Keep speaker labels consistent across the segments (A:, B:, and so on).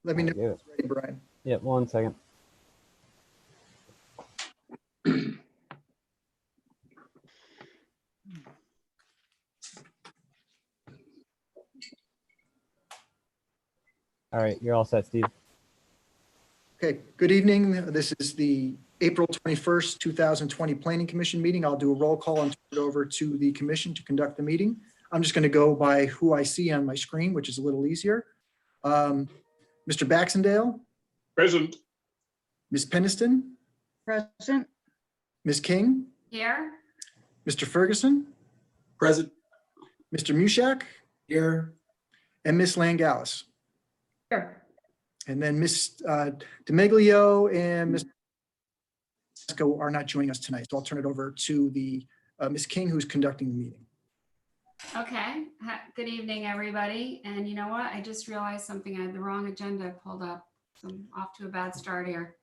A: Let me know
B: I'll
A: when
B: give
A: it's ready, Brian.
B: Yep, 1 second. All right, you're all set, Steve.
A: Okay, good evening. This is the April 21st, 2020 Planning Commission meeting. I'll do a roll call and turn it over to the commission to conduct the meeting. I'm just going to go by who I see on my screen, which is a little easier. Mr. Baxendale,
C: Present.
A: Ms. Peniston,
D: Present.
A: Ms. King,
E: Here.
A: Mr. Ferguson,
C: Present.
A: Mr. Mushak,
C: Here.
A: and Ms. Langalis.
E: Here.
A: And then Ms. DeMeglio and Ms. Pasco are not joining us tonight. So I'll turn it over to the Ms. King, who's conducting the meeting.
E: Okay. Good evening, everybody. And you know what? I just realized something. I had the wrong agenda pulled up. So I'm off to a bad start here.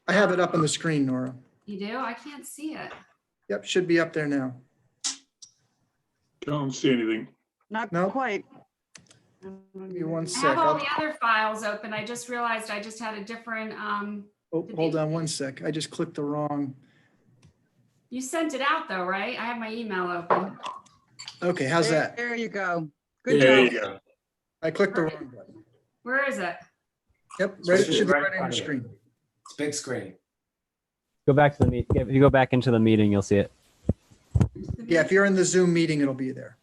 A: I have it up on the screen, Nora.
E: You do? I can't see it.
A: Yep, should be up there now.
C: Don't see anything.
D: Not
A: No.
D: quite.
A: Give me one
E: I
A: sec.
E: have all
A: I'll-
E: the other files open. I just realized I just had a different,
A: Oh, hold on one sec. I just clicked the wrong.
E: you sent it out though, right? I have my email open.
A: Okay, how's that?
D: There you go. Good
C: There you
D: job.
C: go.
A: I clicked the wrong button.
E: Where is it?
A: Yep, right, it should be
B: Right
A: right
B: in
A: on your
B: front of you.
A: screen.
F: It's big screen.
B: Go back to the meet. If you go back into the meeting, you'll see it.
A: Yeah, if you're in the Zoom meeting, it'll be there.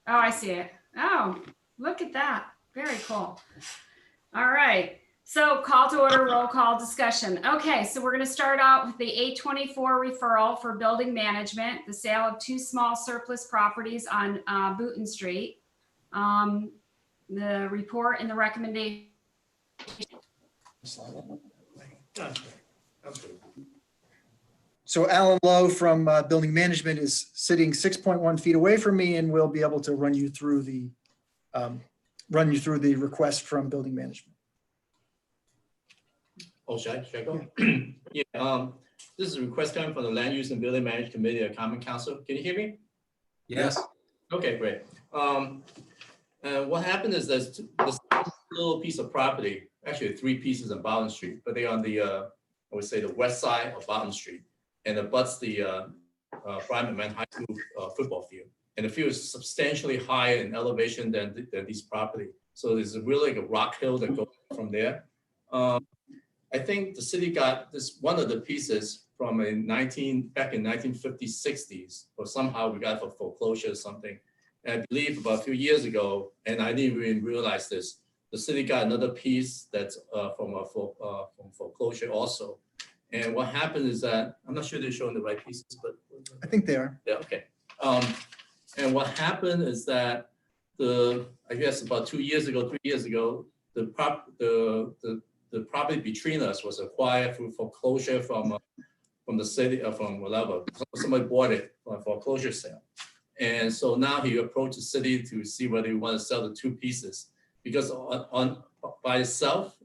E: Oh, I see it. Oh, look at that. Very cool. All right. So call to order, roll call discussion. Okay, so we're going to start out with the 824 referral for building management, the sale of 2 small surplus properties on Booton Street. The report and the recommendation.
A: So Alan Lowe from Building Management is sitting 6.1 feet away from me and will be able to run you through the request from Building Management.
G: Oh, should I go? Yeah, this is a request coming from the Land Use and Building Management Committee of Common Council. Can you hear me?
F: Yes.
G: Okay, great. What happened is there's this little piece of property, actually 3 pieces on Bowden Street, but they're on the, I would say the west side of Bowden Street, and it butts the Brian McMahon High School football field. And the field is substantially higher in elevation than this property. So there's really like a rock hill that goes from there. I think the city got this, one of the pieces from back in 1950s, 60s, or somehow we got it for foreclosure or something. And I believe about a few years ago, and I didn't even realize this, the city got another piece that's from foreclosure also. And what happened is that, I'm not sure they're showing the right pieces, but.
A: I think they are.
G: Yeah, okay. And what happened is that I guess about 2 years ago, 3 years ago, the property between us was acquired through foreclosure from the city, from whatever. Somebody bought it for a foreclosure sale. And so now he approached the city to see whether he want to sell the 2 pieces, because by itself,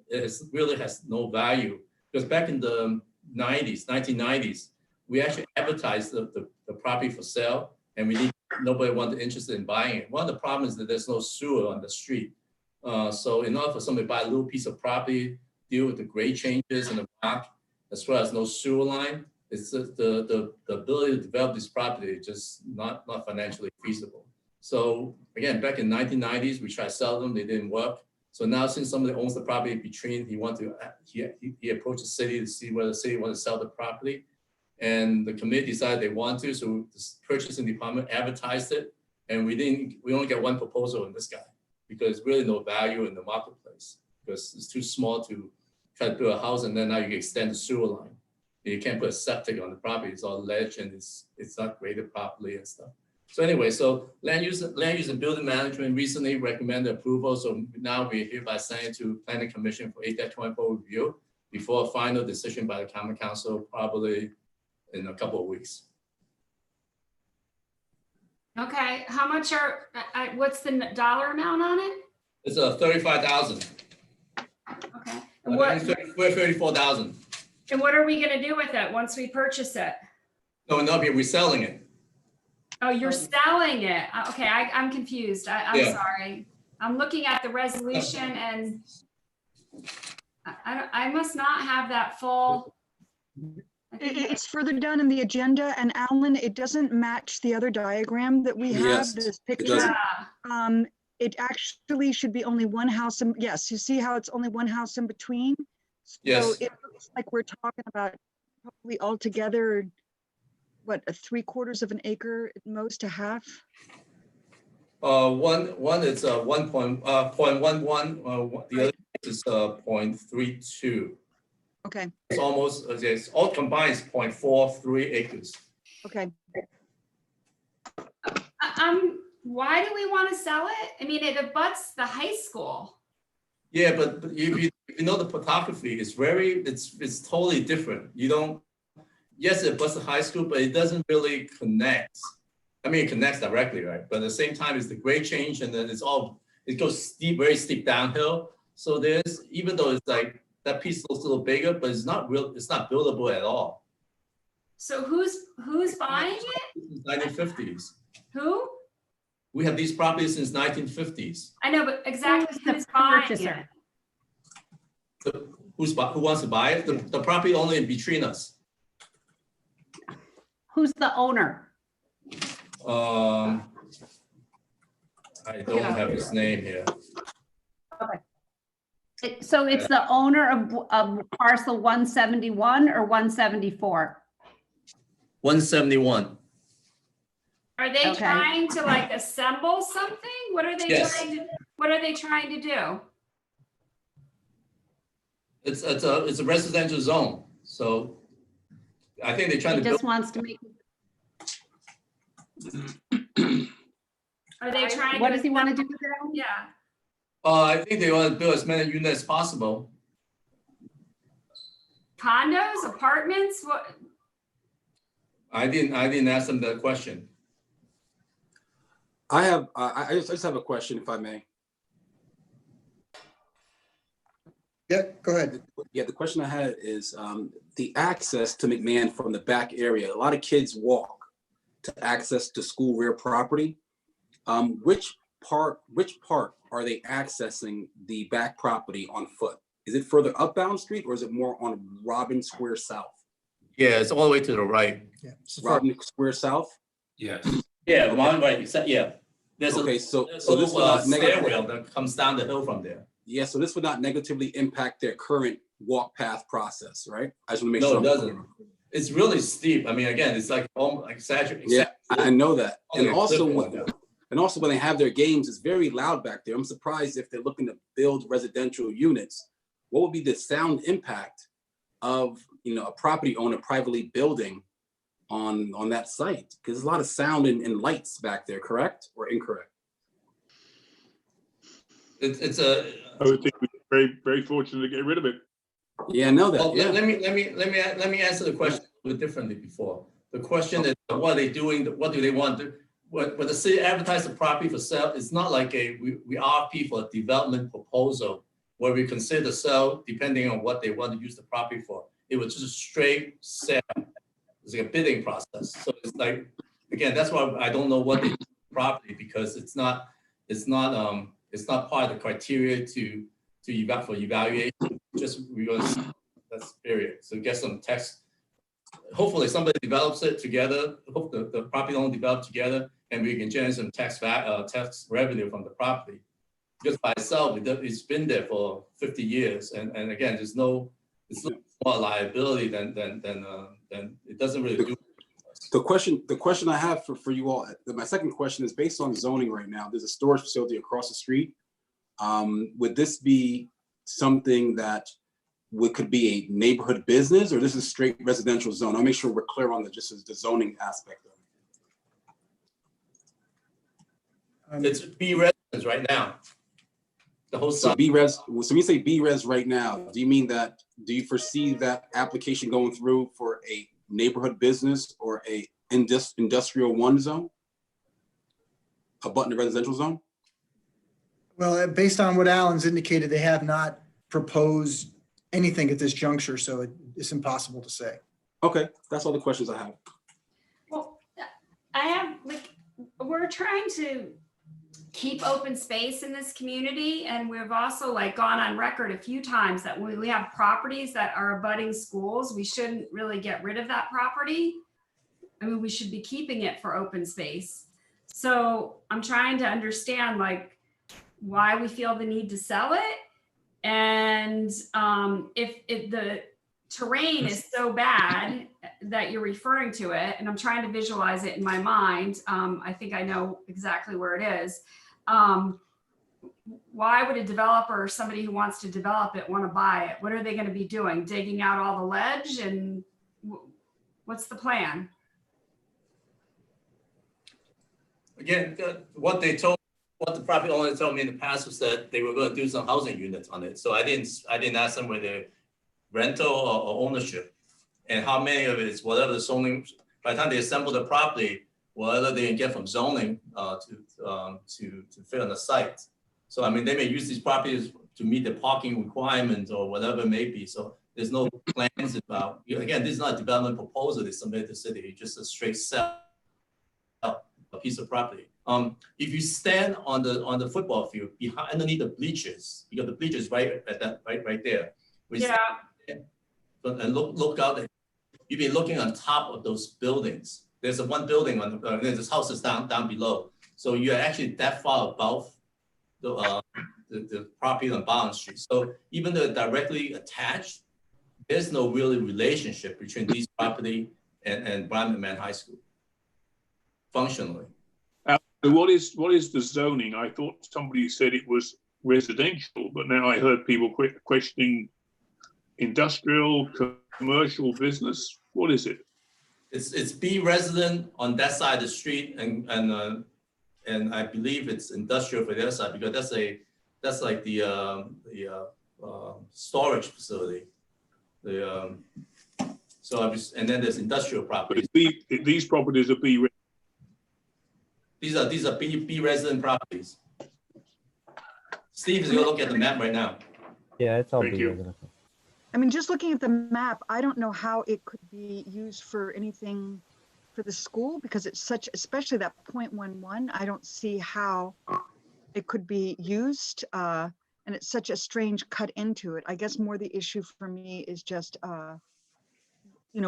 G: really has no value. Because back in the 1990s, we actually advertised the property for sale, and nobody wanted interested in buying it. One of the problems is that there's no sewer on the street. So in order for somebody to buy a little piece of property, deal with the grade changes in the rock, as well as no sewer line, it's just the ability to develop this property is just not financially feasible. So again, back in 1990s, we tried to sell them, they didn't work. So now since somebody owns the property between, he approached the city to see whether the city wants to sell the property. And the committee decided they want to, so the purchasing department advertised it. And we only get 1 proposal on this guy because really no value in the marketplace because it's too small to try to build a house, and then now you can extend the sewer line. You can't put a septic on the property, it's all ledge and it's not graded properly and stuff. So anyway, so land use and building management recently recommended approval. So now we're hereby sending to Planning Commission for 8-24 review before a final decision by the Common Council, probably in a couple of weeks.
E: Okay. How much what's the dollar amount on it?
G: It's a 35,000.
E: Okay.
G: We're 34,000.
E: And what are we going to do with it once we purchase it?
G: No, we're selling it.
E: Oh, you're selling it. Okay, I'm confused. I'm
G: Yeah.
E: sorry. I'm looking at the resolution and I must not have that full. I think
D: It's further down in the agenda, and Alan, it doesn't match the other diagram that we have,
F: Yes,
D: this
F: doesn't.
D: picture.
E: Yeah.
D: It actually should be only one house, and yes, you see how it's only one house in between? So
G: Yes.
D: it looks like we're talking about probably altogether, what, a 3/4 of an acre at most, a half?
G: One is 0.11, the other is 0.32.
D: Okay,
G: It's almost, it's all combined is 0.43 acres.
D: okay.
E: Why do we want to sell it? I mean, it abuts the high school.
G: Yeah, but you know the topography is it's totally different. You don't, yes, it buts the high school, but it doesn't really connect. I mean, it connects directly, right? But at the same time, it's the grade change and then it goes steep, very steep downhill. So there's, even though it's like, that piece looks a little bigger, but it's not buildable at all.
E: So who's buying it?
G: 1950s.
E: Who?
G: We have these properties since 1950s.
E: I know, but exactly
H: Who's the
E: who's buying
H: purchaser?
E: it?
G: Who wants to buy it? The property owner in between us.
H: Who's the owner?
G: I don't have his name here.
H: So it's the owner of parcel 171 or 174?
G: 171.
E: Are they
H: Okay.
E: trying to like assemble something? What are they
G: Yes.
E: trying to do?
G: It's a residential zone, so I think they're trying
H: He
G: to build.
H: just wants to make,
E: Are they trying?
H: what does he want to do with it? Alan?
E: Yeah.
G: I think they want to build as many units as possible.
E: Condos, apartments, what?
G: I didn't ask them that question.
I: I just have a question, if I may.
A: Yeah, go ahead.
I: Yeah, the question I had is the access to McMahon from the back area. A lot of kids walk to access to school rear property. Which part are they accessing the back property on foot? Is it further up Bound Street or is it more on Robin Square South?
G: Yeah, it's all the way to the right.
A: Yeah. So far-
I: Robin Square South?
F: Yes.
G: Yeah, one right. Yeah. There's a
I: Okay, so
G: there's
I: so
G: a
I: this
G: little
I: would not
G: stairwell that comes down the hill from there.
I: yeah, so this would not negatively impact their current walk path process, right? I just want to make
G: No,
I: sure.
G: it
I: I'm
G: doesn't.
I: clear.
G: it's really steep. I mean, again, it's like almost exaggerated.
I: Yeah, I know that. And
G: Okay,
I: also,
G: flip one,
I: when they have their games, it's very loud back there. I'm surprised if they're looking to build residential units. What would be the sound impact of, a property owner privately building on that site? Because there's a lot of sound and lights back there, correct or incorrect?
G: It's a.
C: I would think we're very, very fortunate to get rid of it.
I: Yeah, I know that.
G: Well,
I: Yeah.
G: let me answer the question a little differently before. The question is, what are they doing? What do they want to? When the city advertises the property for sale, it's not like we RFP for a development proposal where we consider sell depending on what they want to use the property for. It was just a straight sale. It's like a bidding process. So it's like, again, that's why I don't know what they do with the property because it's not part of the criteria for evaluation. Just we're gonna, that's period. So get some text. Hopefully somebody develops it together. Hope the property owner develop together, and we can generate some tax revenue from the property. Just by itself, it's been there for 50 years, and again, it's no more liability than it doesn't really do.
I: The question I have for you all, my second question is based on zoning right now. There's a storage facility across the street. Would this be something that could be a neighborhood business, or this is straight residential zone? I'll make sure we're clear on the zoning aspect of it.
G: It's B residence right now. The whole
I: So
G: site.
I: B-res, so when you say B-res right now, do you foresee that application going through for a neighborhood business or a industrial one zone? Abutting the residential zone?
A: Well, based on what Alan's indicated, they have not proposed anything at this juncture, so it's impossible to say.
I: Okay, that's all the questions I have.
E: Well, I have we're trying to keep open space in this community. And we've also like gone on record a few times that when we have properties that are abutting schools, we shouldn't really get rid of that property. I mean, we should be keeping it for open space. So I'm trying to understand like why we feel the need to sell it. And if the terrain is so bad that you're referring to it, and I'm trying to visualize it in my mind, I think I know exactly where it is. Why would a developer or somebody who wants to develop it want to buy it? What are they going to be doing? Digging out all the ledge? And what's the plan?
G: Again, what the property owner told me in the past was that they were going to do some housing units on it. So I didn't ask them whether rental or ownership, and how many of it is whatever the zoning. By the time they assemble the property, whatever they can get from zoning to fit on the site. So I mean, they may use these properties to meet the parking requirements or whatever it may be. So there's no plans about. Again, this is not a development proposal they submitted to the city. It's just a straight sell a piece of property. If you stand on the football field behind underneath the bleachers, you got the bleachers right at that right there.
E: Yeah.
G: And look out. You'd be looking on top of those buildings. There's one building on this house is down below. So you're actually that far above the property on Bond Street. So even though directly attached, there's no really relationship between these property and Brian McMahon High School. Functionally.
C: What is the zoning? I thought somebody said it was residential, but now I heard people questioning industrial, commercial, business. What is it?
G: It's B resident on that side of the street, and I believe it's industrial for the other side, because that's like the storage facility. And then there's industrial properties.
C: These properties are B.
G: These are B resident properties. Steve is gonna look at the map right now.
B: Yeah, it's all
C: Thank
B: B
C: you.
B: residential.
D: I mean, just looking at the map, I don't know how it could be used for anything for the school, because it's such, especially that 0.11, I don't see how it could be used. And it's such a strange cut into it. I guess more the issue for me is just,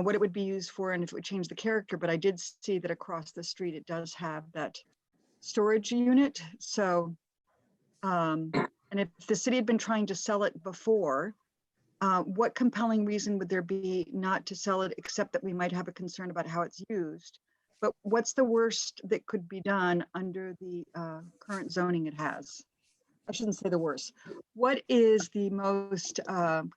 D: what it would be used for and if it would change the character. But I did see that across the street, it does have that storage unit. So, and if the city had been trying to sell it before, what compelling reason would there be not to sell it, except that we might have a concern about how it's used? But what's the worst that could be done under the current zoning it has? I shouldn't say the worst. What is the most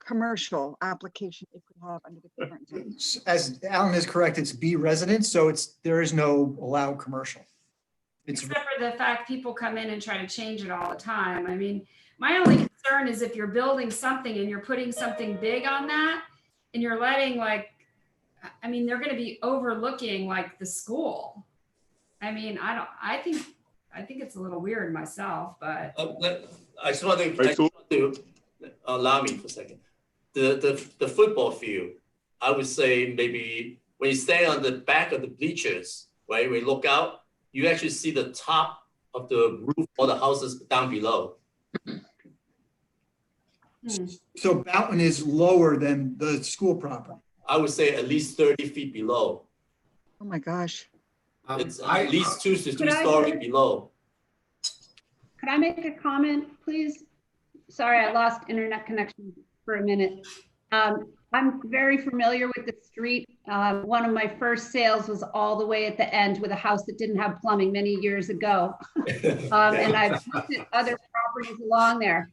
D: commercial application it could have under the current zoning?
A: As Alan is correct, it's B residence, so there is no allowed commercial. It's
E: Except for the fact people come in and try to change it all the time. I mean, my only concern is if you're building something and you're putting something big on that and you're letting they're going to be overlooking like the school. I mean, I think it's a little weird myself, but.
G: I just want to allow me for a second. The football field, I would say maybe when you stay on the back of the bleachers, right, when you look out, you actually see the top of the roof or the houses down below.
A: So Boughton is lower than the school property.
G: I would say at least 30 feet below.
D: Oh my gosh.
G: It's at least 2 to 3 stories below.
H: Could I make a comment, please? Sorry, I lost internet connection for a minute. I'm very familiar with the street. One of my first sales was all the way at the end with a house that didn't have plumbing many years ago. And I've looked at other properties along there.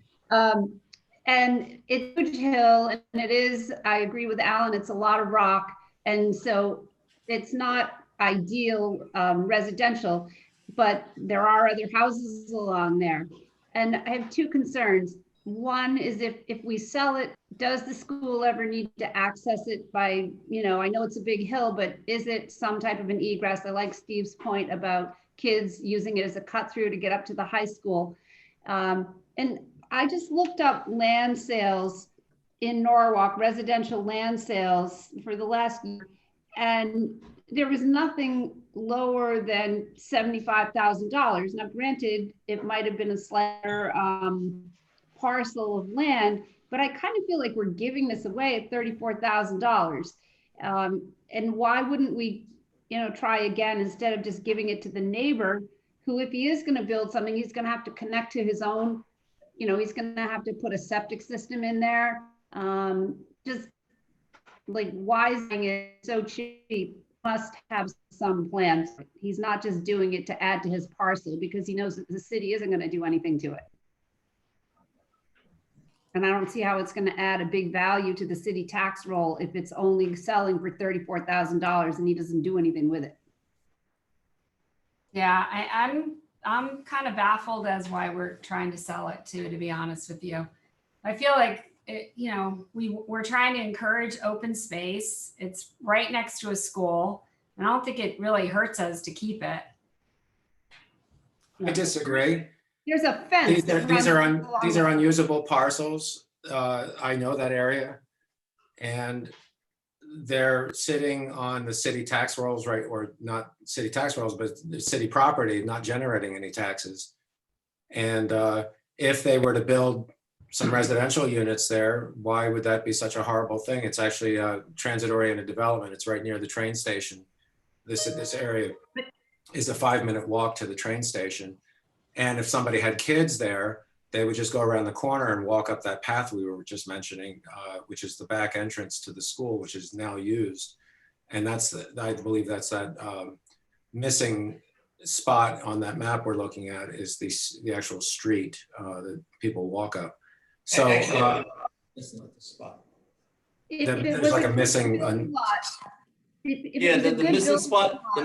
H: And it's a huge hill, and it is, I agree with Alan, it's a lot of rock. And so it's not ideal residential, but there are other houses along there. And I have two concerns. One is if we sell it, does the school ever need to access it by, I know it's a big hill, but is it some type of an egress? I like Steve's point about kids using it as a cut through to get up to the high school. And I just looked up land sales in Norwalk, residential land sales for the last year. And there was nothing lower than $75,000. Now granted, it might have been a slighter parcel of land, but I kind of feel like we're giving this away at $34,000. And why wouldn't we, try again instead of just giving it to the neighbor who, if he is going to build something, he's going to have to connect to his own, he's going to have to put a septic system in there. Just like, why is it so cheap? Must have some plans. He's not just doing it to add to his parcel because he knows that the city isn't going to do anything to it. And I don't see how it's going to add a big value to the city tax roll if it's only selling for $34,000 and he doesn't do anything with it.
E: Yeah, I'm kind of baffled as why we're trying to sell it too, to be honest with you. I feel like we're trying to encourage open space. It's right next to a school, and I don't think it really hurts us to keep it.
F: I disagree.
H: There's a fence.
F: These are unusable parcels. I know that area. And they're sitting on the city tax rolls, right? Or not city tax rolls, but the city property, not generating any taxes. And if they were to build some residential units there, why would that be such a horrible thing? It's actually a transit-oriented development. It's right near the train station. This area is a 5-minute walk to the train station. And if somebody had kids there, they would just go around the corner and walk up that path we were just mentioning, which is the back entrance to the school, which is now used. And I believe that's that missing spot on that map we're looking at is the actual street that people walk up. So
G: it's not the spot.
F: there's like a missing.
G: The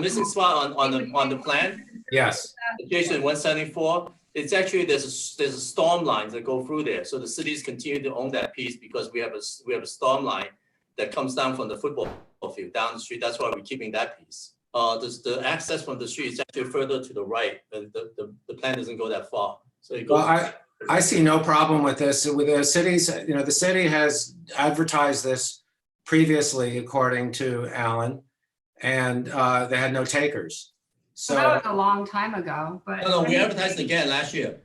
G: missing spot on the plan.
F: Yes.
G: Adjacent 174. It's actually there's a storm line that go through there. So the cities continue to own that piece because we have a storm line that comes down from the football field down the street. That's why we're keeping that piece. The access from the street is actually further to the right. The plan doesn't go that far. So it goes.
F: Well, I see no problem with this. With the cities, the city has advertised this previously, according to Alan, and they had no takers. So
E: that was a long time ago, but
G: No, we advertised again last year.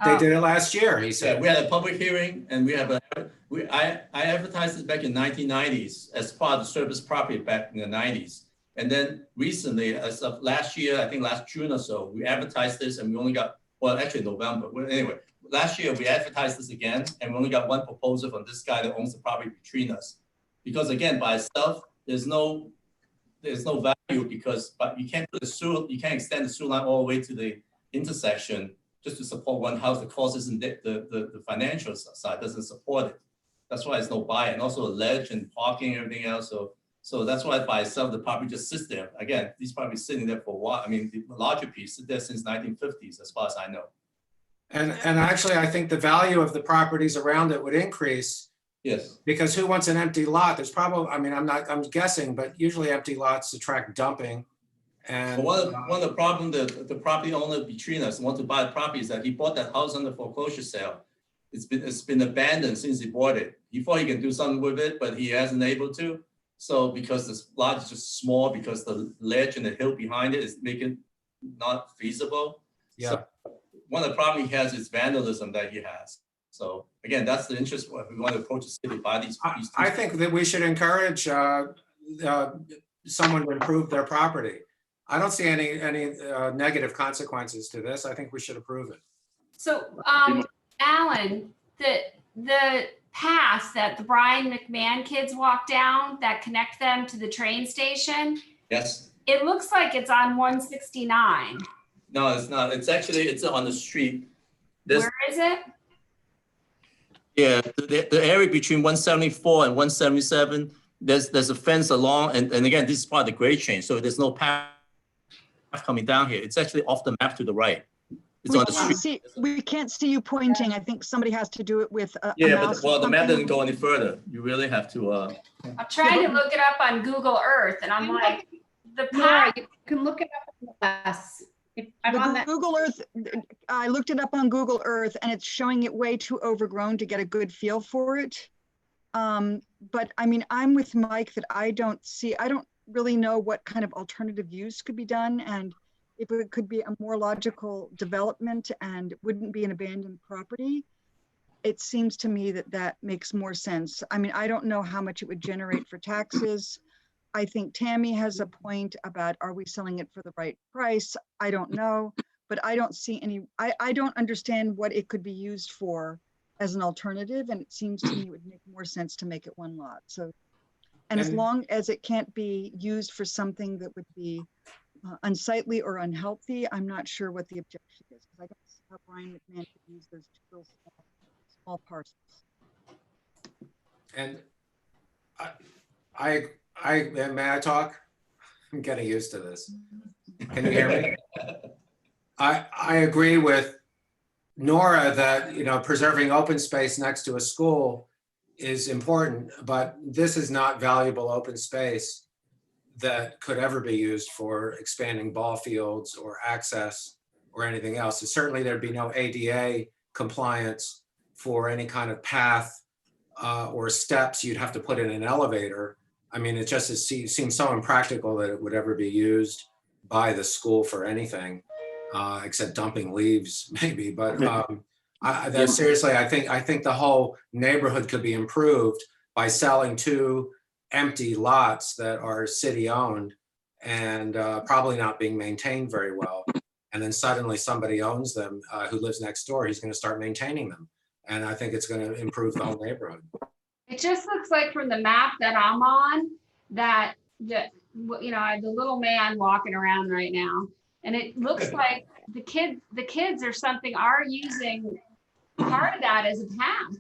F: they did it last year, he
G: Yeah,
F: said.
G: we had a public hearing and I advertised it back in 1990s as part of the service property back in the 90s. And then recently, as of last year, I think last June or so, we advertised this and we only got, well, actually November. Well, anyway, last year we advertised this again and we only got one proposal from this guy that owns the property between us. Because again, by itself, there's no value because you can't extend the sewer line all the way to the intersection just to support one house. The cost isn't the financial side doesn't support it. That's why it's no buy, and also a ledge and parking and everything else. So that's why by itself the property just sits there. Again, these properties sitting there for a while. I mean, the larger piece sit there since 1950s, as far as I know.
F: And actually, I think the value of the properties around it would increase.
G: Yes.
F: Because who wants an empty lot? There's probably, I'm guessing, but usually empty lots attract dumping. And
G: One of the problem the property owner between us want to buy the property is that he bought that house under foreclosure sale. It's been abandoned since he bought it. He thought he can do something with it, but he hasn't able to. So because this lot is just small, because the ledge and the hill behind it is making not feasible.
F: yeah.
G: So one of the problems he has is vandalism that he has. So again, that's the interest. We want to approach the city by these.
F: I think that we should encourage someone to improve their property. I don't see any negative consequences to this. I think we should approve it.
E: so Alan, the path that the Brian McMahon kids walk down that connect them to the train station,
G: Yes.
E: it looks like it's on 169.
G: No, it's not. It's on the street. There's,
E: Where is it?
G: yeah, the area between 174 and 177. There's a fence along, and again, this is part of the grade change, so there's no path coming down here. It's actually off the map to the right. It's on the street.
D: We can't see you pointing. I think somebody has to do it with a
G: Yeah,
D: mouse
G: but
D: or
G: the map
D: something.
G: doesn't go any further. You really have to.
E: I'm trying to look it up on Google Earth, and I'm like, the
H: Laura,
E: path.
H: you can look it up on us. If I'm on
D: The
H: that.
D: Google Earth, I looked it up on Google Earth and it's showing it way too overgrown to get a good feel for it. But I mean, I'm with Mike that I don't really know what kind of alternative use could be done and if it could be a more logical development and wouldn't be an abandoned property. It seems to me that that makes more sense. I mean, I don't know how much it would generate for taxes. I think Tammy has a point about, are we selling it for the right price? I don't know, but I don't see any, I don't understand what it could be used for as an alternative. And it seems to me it would make more sense to make it one lot. So, and as
F: And-
D: long as it can't be used for something that would be unsightly or unhealthy, I'm not sure what the objection is. Because I don't see how Brian McMahon could use those two little small parcels.
F: And may I talk? I'm getting used to this. Can you hear me? I agree with Nora that, you know, preserving open space next to a school is important, but this is not valuable open space that could ever be used for expanding ball fields or access or anything else. And certainly there'd be no ADA compliance for any kind of path or steps. You'd have to put in an elevator. I mean, it just seems so impractical that it would ever be used by the school for anything except dumping leaves, maybe. But seriously, I think the whole neighborhood could be improved by selling 2 empty lots that are city-owned and probably not being maintained very well. And then suddenly somebody owns them who lives next door. He's going to start maintaining them, and I think it's going to improve the whole neighborhood.
E: It just looks like from the map that I'm on that you know, I have the little man walking around right now, and it looks like the kids or something are using part of that as a path.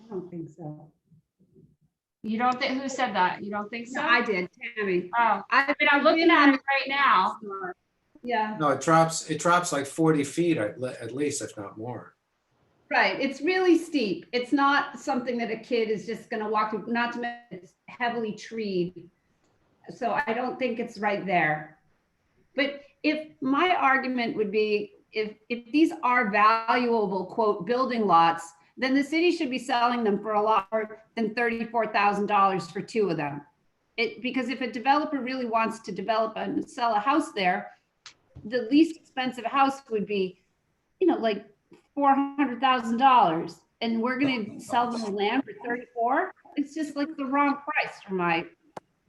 H: I don't think so.
E: You don't think, who said that? You don't think so?
H: No, I did, Tammy.
E: Oh,
H: I
E: mean, I'm looking at it right now.
H: Yeah,
F: No, it drops like 40 feet at least, if not more.
H: right. It's really steep. It's not something that a kid is just gonna walk through, not to mention it's heavily treed. So I don't think it's right there. But if my argument would be, if these are valuable, quote, building lots, then the city should be selling them for a lot more than $34,000 for 2 of them. Because if a developer really wants to develop and sell a house there, the least expensive house would be, you know, like $400,000, and we're going to sell them the land for 34. It's just like the wrong price for my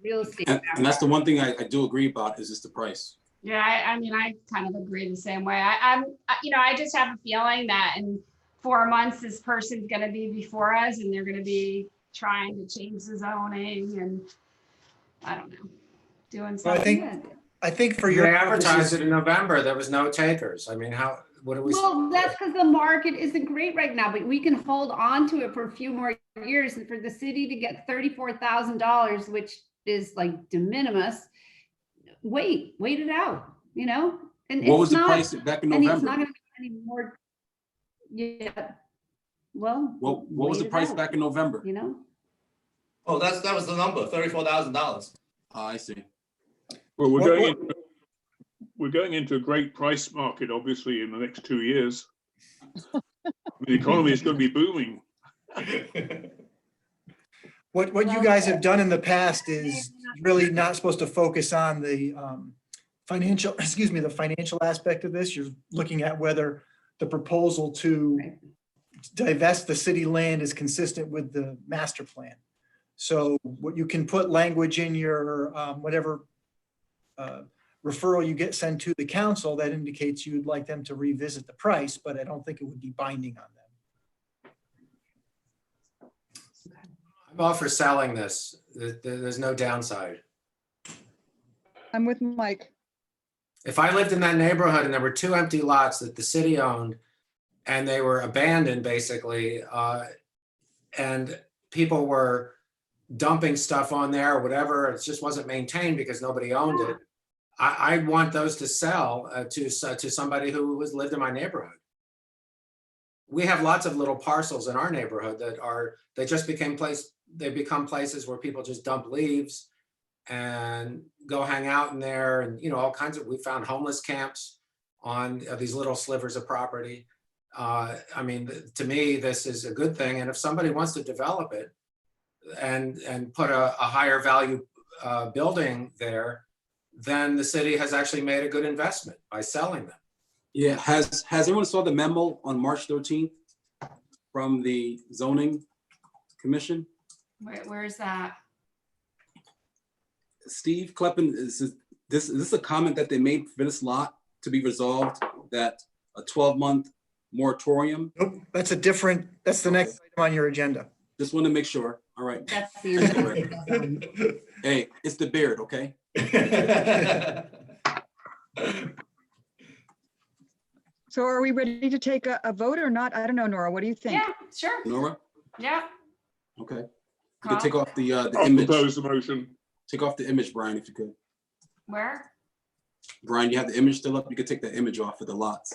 H: real estate.
I: And that's the one thing I do agree about is just the price.
E: Yeah, I mean, I kind of agree the same way. You know, I just have a feeling that in 4 months, this person's going to be before us and they're going to be trying to change the zoning and I don't know, doing
A: Well,
E: something.
A: I think for your
F: They advertised
A: purposes-
F: it in November. There was no takers. I mean, what do we?
H: Well, that's because the market isn't great right now, but we can hold on to it for a few more years. And for the city to get $34,000, which is like de minimis, wait it out, you know? And
I: What was
H: it's
I: the
H: not-
I: price back in
H: And it's not
I: November?
H: gonna be any more. Yeah, well.
I: What was the
H: wait it
I: price
H: out,
I: back in November?
H: You know?
G: Oh, that was the number, $34,000.
I: I see.
C: Well,
A: What-
C: we're going into a great price market, obviously, in the next 2 years. The economy is going to be booming.
A: What you guys have done in the past is really not supposed to focus on the financial, the financial aspect of this. You're looking at whether the proposal to
H: Right.
A: divest the city land is consistent with the master plan. So what you can put language in your whatever referral you get sent to the council that indicates you'd like them to revisit the price, but I don't think it would be binding on them.
F: I'm all for selling this. There's no downside.
D: I'm with Mike.
F: If I lived in that neighborhood and there were 2 empty lots that the city owned and they were abandoned basically, and people were dumping stuff on there or whatever, it just wasn't maintained because nobody owned it. I want those to sell to somebody who lived in my neighborhood. We have lots of little parcels in our neighborhood they just become places where people just dump leaves and go hang out in there, and you know, all kinds of, we found homeless camps on these little slivers of property. I mean, to me, this is a good thing, and if somebody wants to develop it, and put a higher value building there, then the city has actually made a good investment by selling them.
I: Yeah, has everyone saw the memo on March 13th from the zoning commission?
E: Where's that?
I: Steve Kleppen, is this a comment that they made for this lot to be resolved, that a 12-month moratorium?
A: Nope, that's the next item on your agenda.
I: Just want to make sure. All right.
H: That's the.
I: Hey, it's the beard, okay?
D: So are we ready to take a vote or not? I don't know, Nora, what do you think?
E: Yeah, sure.
I: Nora?
E: Yeah.
I: Okay. You
E: Carl?
I: can take off the
C: I'll
I: image.
C: propose the motion.
I: Take off the image, Brian, if you could.
E: Where?
I: Brian, you have the image still up? You could take the image off of the lots.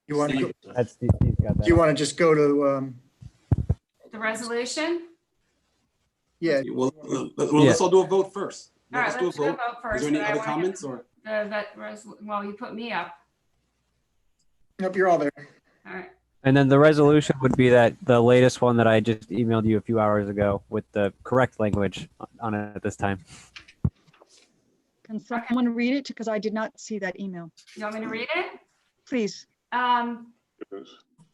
A: You want to,
B: That's Steve's got
A: do you
B: that.
A: want to just go to,
E: The resolution?
A: yeah,
I: Well, let's all do a vote first.
E: All right,
I: Let's do a
E: let's do a
I: vote.
E: vote first.
I: Is there any
E: but I
I: other
E: wanna get
I: comments or?
E: Well, you put me up.
A: nope, you're all there.
E: All right.
B: And then the resolution would be that the latest one that I just emailed you a few hours ago with the correct language on it at this time.
D: Can someone read it? Because I did not see that email.
E: You want me to read it?
D: Please.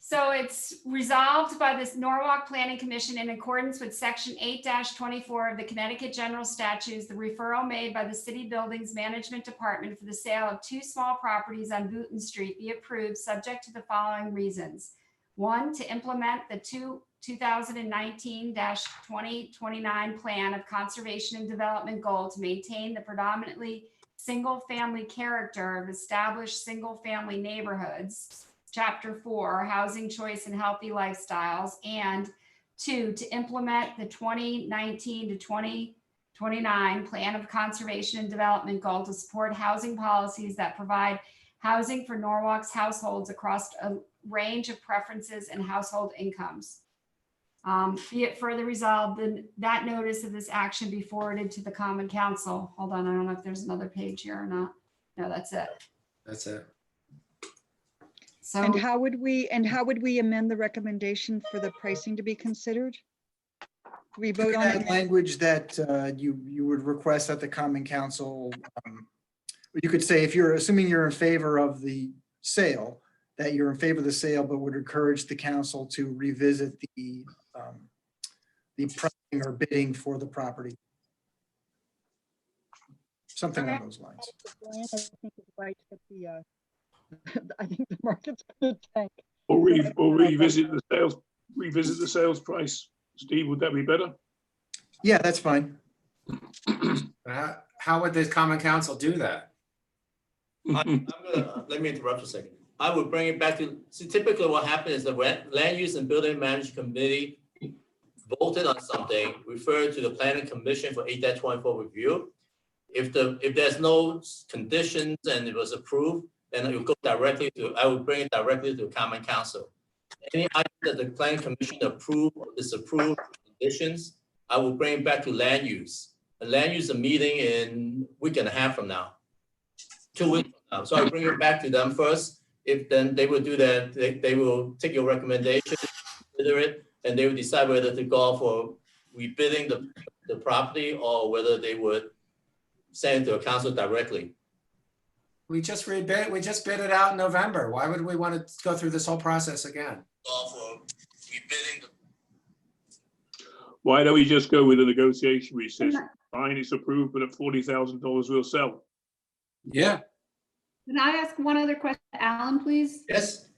E: So it's resolved by this Norwalk Planning Commission in accordance with section 8-24 of the Connecticut General Statutes, the referral made by the City Buildings Management Department for the sale of 2 small properties on Booton Street be approved subject to the following reasons. 1, to implement the 2019-2029 plan of conservation and development goal to maintain the predominantly single-family character of established single-family neighborhoods. Chapter 4, Housing Choice and Healthy Lifestyles, and 2, to implement the 2019 to 2029 Plan of Conservation and Development Goal to support housing policies that provide housing for Norwalk's households across a range of preferences and household incomes. Be it further resolved, that notice of this action be forwarded to the Common Council. Hold on, I don't know if there's another page here or not. No, that's it.
F: That's it.
E: So.
D: And how would we amend the recommendation for the pricing to be considered? Do we vote on
A: That
D: it?
A: language that you would request at the Common Council, you could say, if you're assuming you're in favor of the sale, that you're in favor of the sale, but would encourage the council to revisit the pricing or bidding for the property. Something along those lines.
D: Brian, I think it's right that I think the market's going to tank.
C: Or revisit the sales price. Steve, would that be better?
A: Yeah, that's fine.
F: How would the Common Council do that?
G: Let me interrupt for a second. I would bring it back to, see, typically what happens is the Land Use and Building Management Committee voted on something, referred to the Planning Commission for 8-24 review. If there's no conditions and it was approved, then it will go directly to, I would bring it directly to Common Council. Any item that the Planning Commission approve or disapprove conditions, I will bring it back to Land Use. The Land Use a meeting in a week and a half from now, 2 weeks from now. So I bring it back to them first. If then they will do that, they will take your recommendation, consider it, and they will decide whether to go for rebidding the property or whether they would send it to a council directly.
F: We just bid it out in November. Why would we want to go through this whole process again?
G: For rebidding
C: Why don't we just go with a negotiation? We says, fine, it's approved, but at $40,000 we'll sell.
I: Yeah.
H: Can I ask one other question, Alan, please?
G: Yes.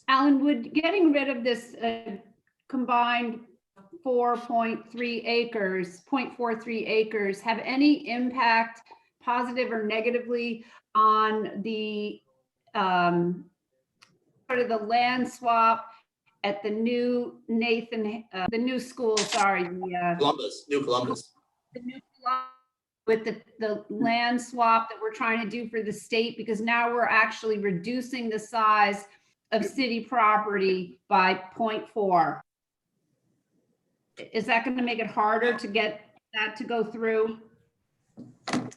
H: Alan, would getting rid of this combined 4.3 acres, 0.43 acres, have any impact, positive or negatively, on the sort of the land swap at the new the new school, sorry,
G: New Columbus.
H: the new with the land swap that we're trying to do for the state, because now we're actually reducing the size of city property by 0.4. Is that going to make it harder to get that to go through?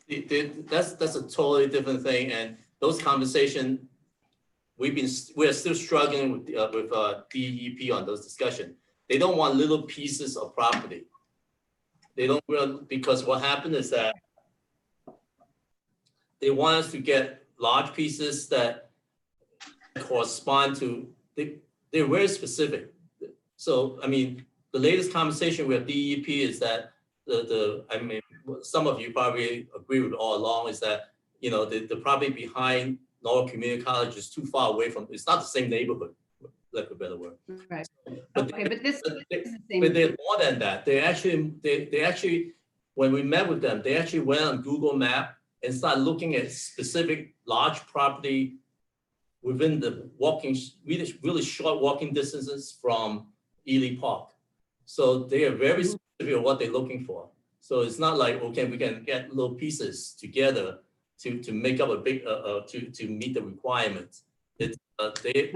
G: That's a totally different thing, and those conversations, we're still struggling with DEP on those discussions. they don't want little pieces of property. They don't really, because what happened is that they want us to get large pieces that correspond to, they're very specific. So, I mean, the latest conversation with DEP is that I mean, some of you probably agree with all along is that, you know, the property behind Norwalk Community College is too far away from, it's not the same neighborhood, like a better word.
H: Right.
G: But
H: Okay, but this
G: but
H: is the same.
G: But they're more than that. They actually, when we met with them, they actually went on Google Map and started looking at specific large property within the really short walking distances from Ely Park. So they are very specific of what they're looking for. So it's not like, okay, we can get little pieces together to make up a big, to meet the requirements. It's, they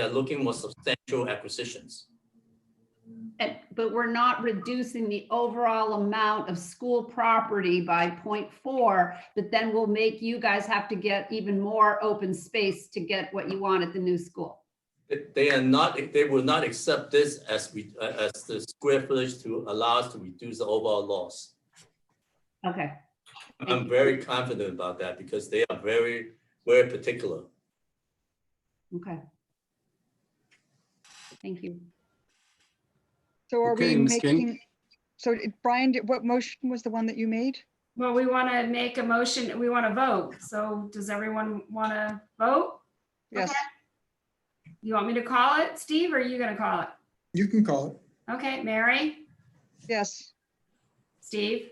G: are looking for substantial acquisitions.
H: But we're not reducing the overall amount of school property by 0.4, that then will make you guys have to get even more open space to get what you want at the new school.
G: They will not accept this as the square footage to allow us to reduce the overall loss.
H: Okay,
G: I'm very confident about that because they are very, very particular.
H: okay. Thank you.
D: So are
I: Okay,
D: we
I: Ms. King?
D: making, so Brian, what motion was the one that you made?
E: Well, we want to make a motion, we want to vote. So does everyone want to vote?
D: Yes,
E: You want me to call it, Steve, or are you going to call it?
A: You can call it.
E: Okay, Mary,
D: yes,
E: Steve,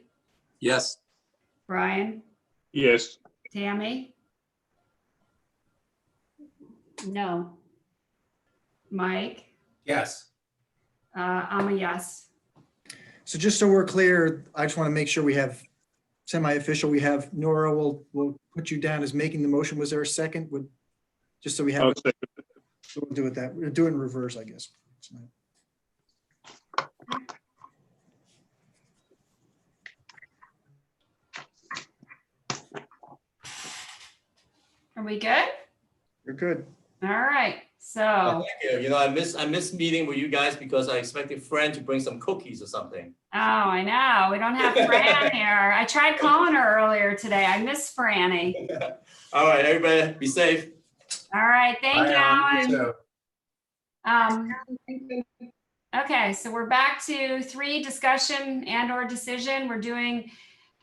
I: Yes.
E: Brian,
C: Yes,
E: Tammy,
H: No,
E: Mike,
F: Yes.
E: I'm a yes.
A: So just so we're clear, I just want to make sure we have semi-official, we have Nora will put you down as making the motion. Was there a second? Just so we have,
C: I'll
A: it,
C: second.
A: so we'll do it that, we'll do it in reverse, I guess.
E: Are we good?
A: You're good.
E: All right, so,
G: Thank you. You know, I miss meeting with you guys because I expected Fran to bring some cookies or something.
E: oh, I know, we don't have Fran here. I tried calling her earlier today. I miss Franny.
G: All right, everybody, be safe.
E: All right, thank you, Alan.
F: So,
E: Okay, so we're back to 3, discussion and or decision. We're doing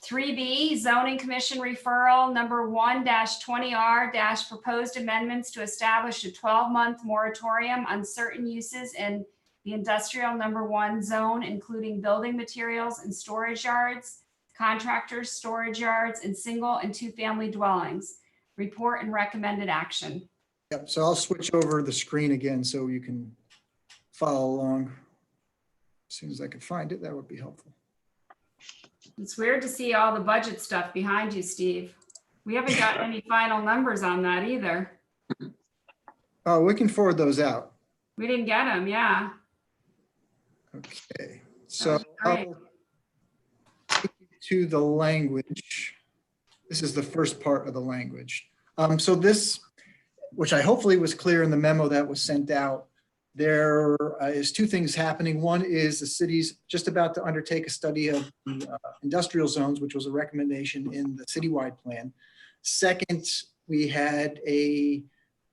E: 3B, zoning commission referral number 1-20R- proposed amendments to establish a 12-month moratorium on certain uses in the industrial number 1 zone, including building materials and storage yards, contractors, storage yards, and single and 2-family dwellings. Report and recommended action.
A: Yep, so I'll switch over the screen again so you can follow along. As soon as I can find it, that would be helpful.
E: It's weird to see all the budget stuff behind you, Steve. We haven't got any final numbers on that either.
A: Oh, we can forward those out.
E: We didn't get them, yeah.
A: Okay, so
E: Great.
A: I'll take you to the language. This is the first part of the language. So this, which I hopefully was clear in the memo that was sent out, there is 2 things happening. One is the city's just about to undertake a study of the industrial zones, which was a recommendation in the citywide plan. Second, we had a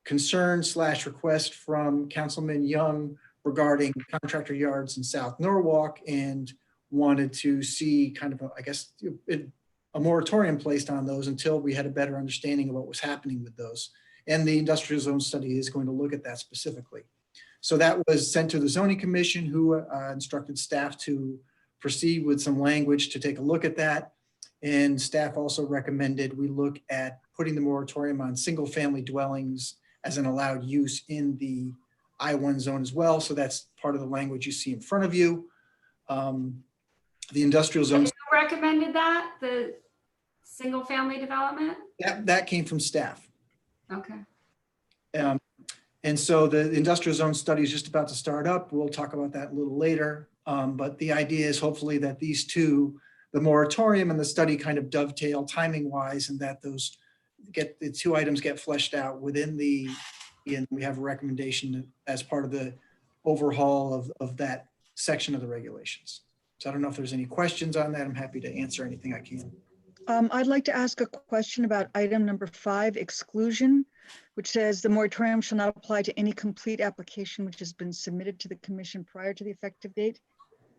A: concern/request from Councilman Young regarding contractor yards in South Norwalk and wanted to see kind of, I guess, a moratorium placed on those until we had a better understanding of what was happening with those. And the industrial zone study is going to look at that specifically. So that was sent to the zoning commission, who instructed staff to proceed with some language to take a look at that. And staff also recommended we look at putting the moratorium on single family dwellings as an allowed use in the I-1 zone as well. So that's part of the language you see in front of you. The industrial zone,
E: Who recommended that? The single family development?
A: that came from staff.
E: Okay.
A: And so the industrial zone study is just about to start up. We'll talk about that a little later. But the idea is hopefully that these 2, the moratorium and the study, kind of dovetail timing wise, and that those the 2 items get fleshed out within and we have a recommendation as part of the overhaul of that section of the regulations. So I don't know if there's any questions on that. I'm happy to answer anything I can.
D: I'd like to ask a question about item number 5, exclusion, which says the moratorium shall not apply to any complete application which has been submitted to the commission prior to the effective date.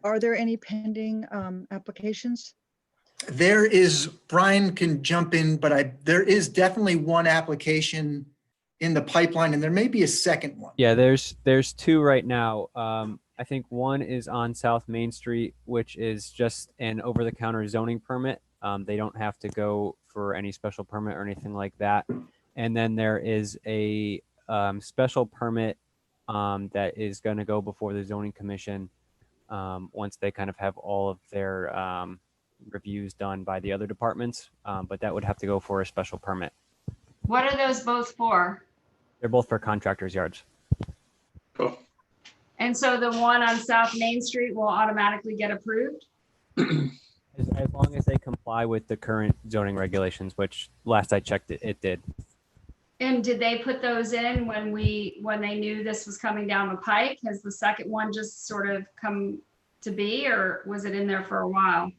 D: Are there any pending applications?
A: There is, Brian can jump in, but there is definitely one application in the pipeline, and there may be a second one.
B: Yeah, there's 2 right now. I think one is on South Main Street, which is just an over-the-counter zoning permit. They don't have to go for any special permit or anything like that. And then there is a special permit that is going to go before the zoning commission once they kind of have all of their reviews done by the other departments. But that would have to go for a special permit.
E: What are those both for?
B: They're both for contractors' yards.
C: Oh,
E: And so the one on South Main Street will automatically get approved?
B: As long as they comply with the current zoning regulations, which last I checked, it did.
E: And did they put those in when they knew this was coming down the pike? Has the second one just sort of come to be, or was it in there for a while?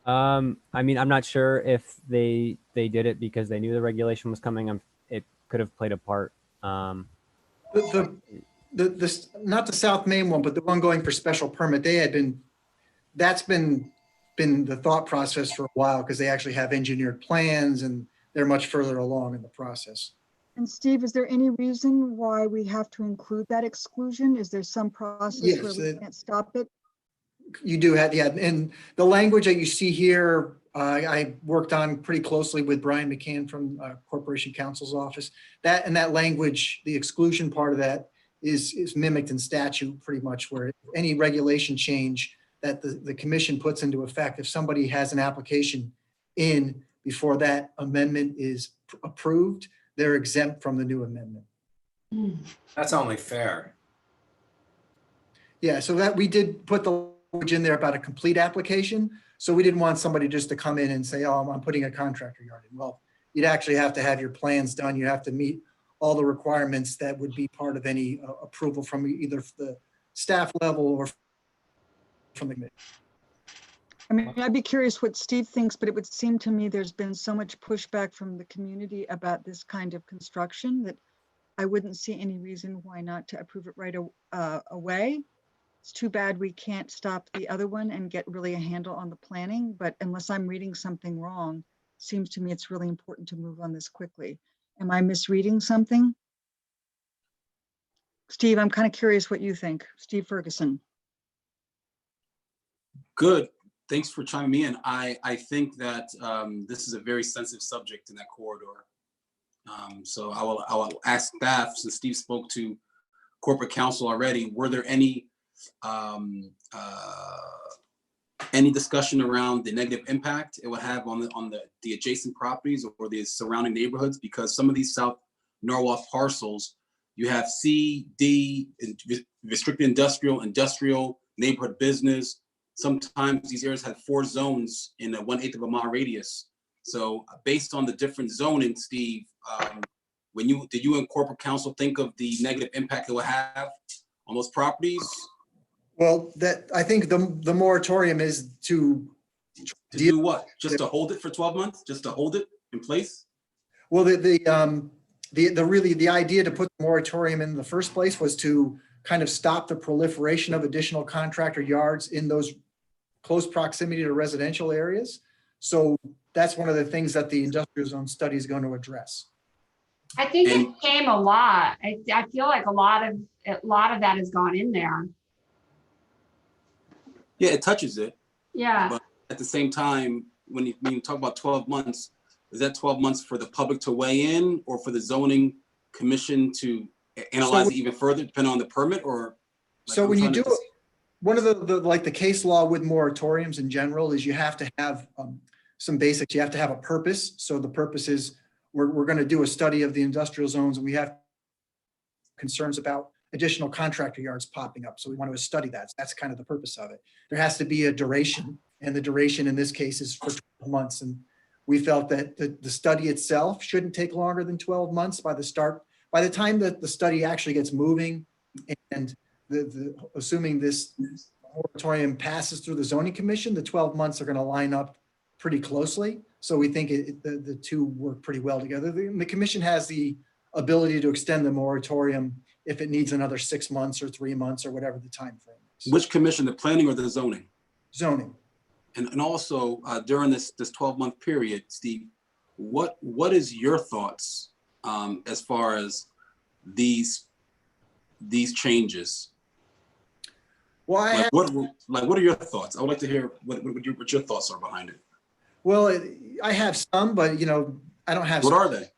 B: I mean, I'm not sure if they did it because they knew the regulation was coming. It could have played a part.
A: The not the South Main one, but the one going for special permit, that's been the thought process for a while because they actually have engineered plans and they're much further along in the process.
D: And Steve, is there any reason why we have to include that exclusion? Is there some process
A: Yes,
D: where we can't stop it?
A: You do have, yeah, and the language that you see here, I worked on pretty closely with Brian McCann from Corporation Counsel's office. That language, the exclusion part of that is mimicked in statute pretty much, where any regulation change that the commission puts into effect, if somebody has an application in before that amendment is approved, they're exempt from the new amendment.
F: That's only fair.
A: Yeah, so that we did put the language in there about a complete application. So we didn't want somebody just to come in and say, oh, I'm putting a contractor yard in. Well, you'd actually have to have your plans done. You have to meet all the requirements that would be part of any approval from either the staff level or from the committee.
D: I mean, I'd be curious what Steve thinks, but it would seem to me there's been so much pushback from the community about this kind of construction that I wouldn't see any reason why not to approve it right away. It's too bad we can't stop the other one and get really a handle on the planning, but unless I'm reading something wrong, seems to me it's really important to move on this quickly. Am I misreading something? Steve, I'm kind of curious what you think. Steve Ferguson.
I: Good. Thanks for chiming me in. I think that this is a very sensitive subject in that corridor. So I will ask staff, since Steve spoke to corporate counsel already, were there any discussion around the negative impact it would have on the adjacent properties or the surrounding neighborhoods? Because some of these South Norwalk parcels, you have C, D, restricted industrial, neighborhood business. Sometimes these areas have 4 zones in a 1/8 of a mile radius. So based on the different zoning, Steve, did you and corporate counsel think of the negative impact it will have on those properties?
A: Well, I think the moratorium is to
I: do what? Just to hold it for 12 months? Just to hold it in place?
A: Well, the idea to put the moratorium in the first place was to kind of stop the proliferation of additional contractor yards in those close proximity to residential areas. So that's one of the things that the industrial zone study is going to address.
E: I think it came a lot. I feel like a lot of that has gone in there.
I: Yeah, it touches it.
E: Yeah.
I: But at the same time, when you talk about 12 months, is that 12 months for the public to weigh in or for the zoning commission to analyze it even further, depending on the permit? Or
A: so when you do it, one of the case law with moratoriums in general is you have to have some basics. You have to have a purpose. So the purpose is we're going to do a study of the industrial zones and we have concerns about additional contractor yards popping up. So we want to study that. So that's kind of the purpose of it. There has to be a duration, and the duration in this case is for 12 months. And we felt that the study itself shouldn't take longer than 12 months by the time that the study actually gets moving. And assuming this moratorium passes through the zoning commission, the 12 months are going to line up pretty closely. So we think the two work pretty well together. The commission has the ability to extend the moratorium if it needs another 6 months or 3 months or whatever the time frame is.
I: Which commission, the planning or the zoning?
A: Zoning.
I: And also during this 12-month period, Steve, what is your thoughts as far as these changes?
A: Well,
I: what are your thoughts? I would like to hear what your thoughts are behind it.
A: Well, I have some, but I don't have.
I: What are they?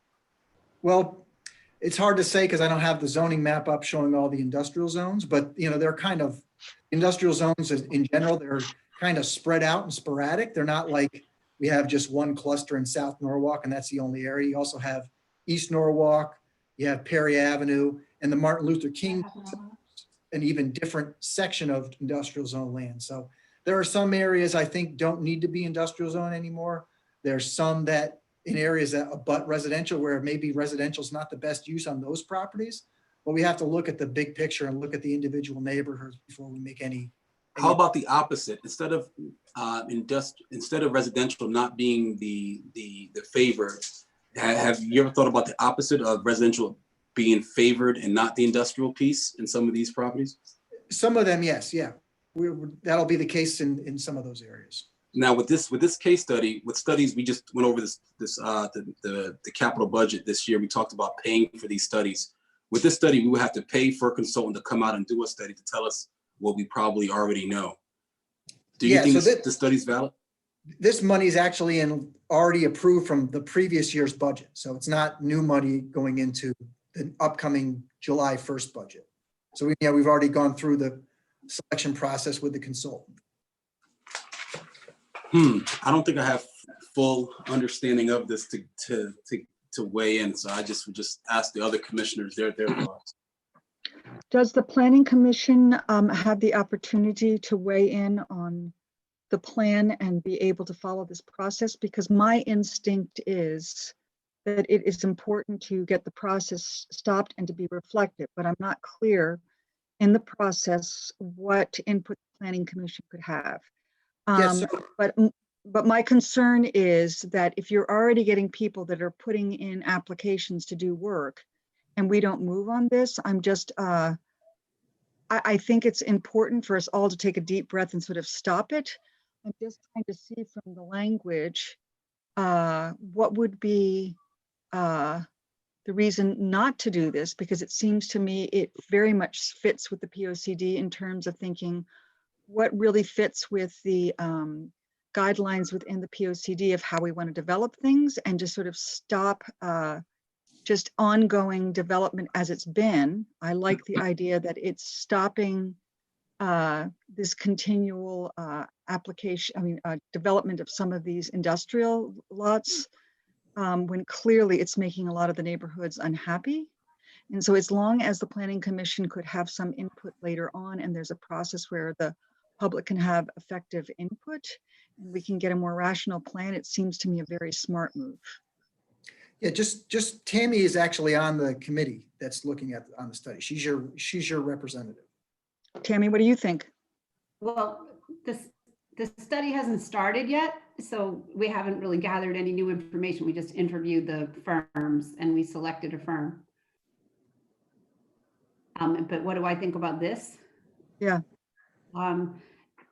A: Well, it's hard to say because I don't have the zoning map up showing all the industrial zones, but they're kind of industrial zones in general. They're kind of spread out and sporadic. They're not like we have just one cluster in South Norwalk and that's the only area. You also have East Norwalk, you have Perry Avenue, and the Martin Luther King, an even different section of industrial zone land. So there are some areas I think don't need to be industrial zone anymore. There's some that in areas that abut residential where maybe residential is not the best use on those properties, but we have to look at the big picture and look at the individual neighborhoods before we make any.
I: How about the opposite? Instead of residential not being the favored, have you ever thought about the opposite of residential being favored and not the industrial piece in some of these properties?
A: Some of them, yes, yeah. That'll be the case in some of those areas.
I: Now with this case study, with studies, we just went over the capital budget this year. We talked about paying for these studies. With this study, we would have to pay for a consultant to come out and do a study to tell us what we probably already know. Do you think the study's valid?
A: This money is actually already approved from the previous year's budget. So it's not new money going into the upcoming July 1st budget. So we've already gone through the selection process with the consultant.
I: I don't think I have full understanding of this to weigh in. So I would just ask the other commissioners their thoughts.
D: Does the Planning Commission have the opportunity to weigh in on the plan and be able to follow this process? Because my instinct is that it is important to get the process stopped and to be reflective, but I'm not clear in the process what input the Planning Commission could have.
A: Yes.
D: But my concern is that if you're already getting people that are putting in applications to do work and we don't move on this, I'm just, I think it's important for us all to take a deep breath and sort of stop it. I'm just trying to see from the language, what would be the reason not to do this, because it seems to me it very much fits with the POCD in terms of thinking what really fits with the guidelines within the POCD of how we want to develop things, and just sort of stop just ongoing development as it's been. I like the idea that it's stopping this continual development of some of these industrial lots when clearly it's making a lot of the neighborhoods unhappy. And so as long as the Planning Commission could have some input later on, and there's a process where the public can have effective input and we can get a more rational plan, it seems to me a very smart move.
A: Yeah, just Tammy is actually on the committee that's looking on the study. She's your representative.
D: Tammy, what do you think?
H: Well, the study hasn't started yet, so we haven't really gathered any new information. We just interviewed the firms and we selected a firm. But what do I think about this?
D: Yeah.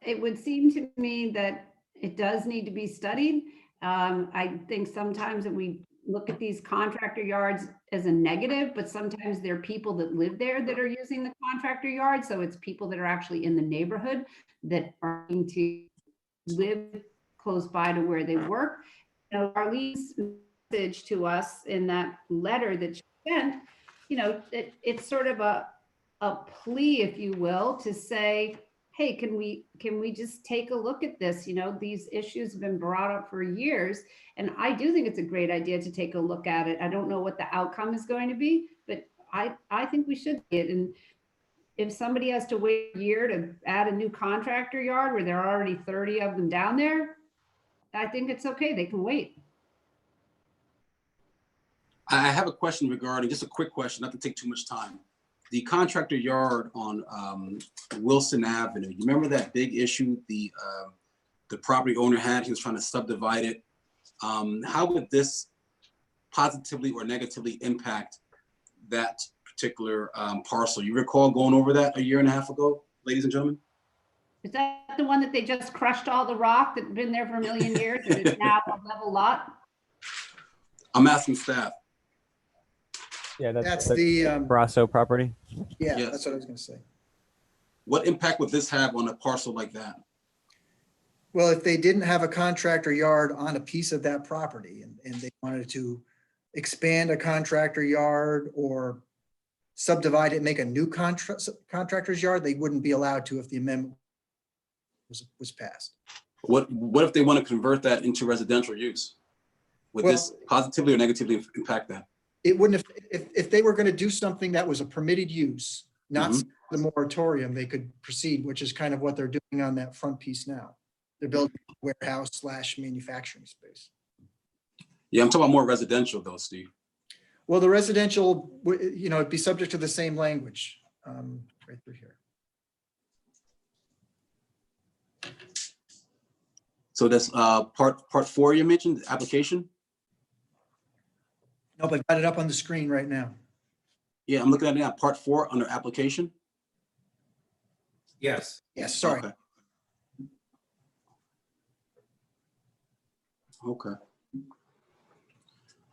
H: It would seem to me that it does need to be studied. I think sometimes that we look at these contractor yards as a negative, but sometimes there are people that live there that are using the contractor yard. So it's people that are actually in the neighborhood that are going to live close by to where they work. Arlene's message to us in that letter that she sent, it's sort of a plea, if you will, to say, hey, can we just take a look at this? These issues have been brought up for years. And I do think it's a great idea to take a look at it. I don't know what the outcome is going to be, but I think we should get it. And if somebody has to wait a year to add a new contractor yard where there are already 30 of them down there, I think it's okay. They can wait.
I: I have a question regarding, just a quick question, not to take too much time. the contractor yard on Wilson Avenue. You remember that big issue the property owner had? He was trying to subdivide it. How would this positively or negatively impact that particular parcel? You recall going over that a year and a half ago, ladies and gentlemen?
H: Is that the one that they just crushed all the rock that's been there for a million years and it's now a level lot?
I: I'm asking staff.
B: Yeah,
A: That's
B: the
A: the,
B: Brasso property.
A: yeah,
I: Yes.
A: that's what I was gonna say.
I: What impact would this have on a parcel like that?
A: Well, if they didn't have a contractor yard on a piece of that property and they wanted to expand a contractor yard or subdivide it, make a new contractor's yard, they wouldn't be allowed to if the amendment was passed.
I: What if they want to convert that into residential use? Would this positively or negatively impact that?
A: It wouldn't, if they were going to do something that was a permitted use, not the moratorium, they could proceed, which is kind of what they're doing on that front piece now. They're building a warehouse / manufacturing space.
I: Yeah, I'm talking about more residential though, Steve.
A: Well, the residential, it'd be subject to the same language right through here.
I: So that's part 4 you mentioned, application?
A: No, but I got it up on the screen right now.
I: Yeah, I'm looking at it now, part 4 under application.
F: Yes.
A: Yes, sorry.
I: Okay.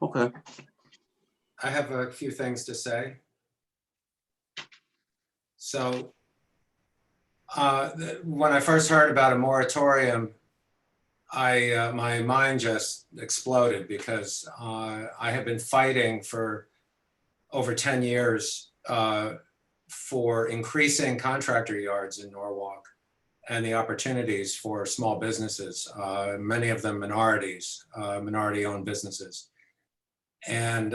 I: Okay.
F: I have a few things to say. So when I first heard about a moratorium, my mind just exploded because I have been fighting for over 10 years for increasing contractor yards in Norwalk and the opportunities for small businesses, many of them minorities, minority-owned businesses. And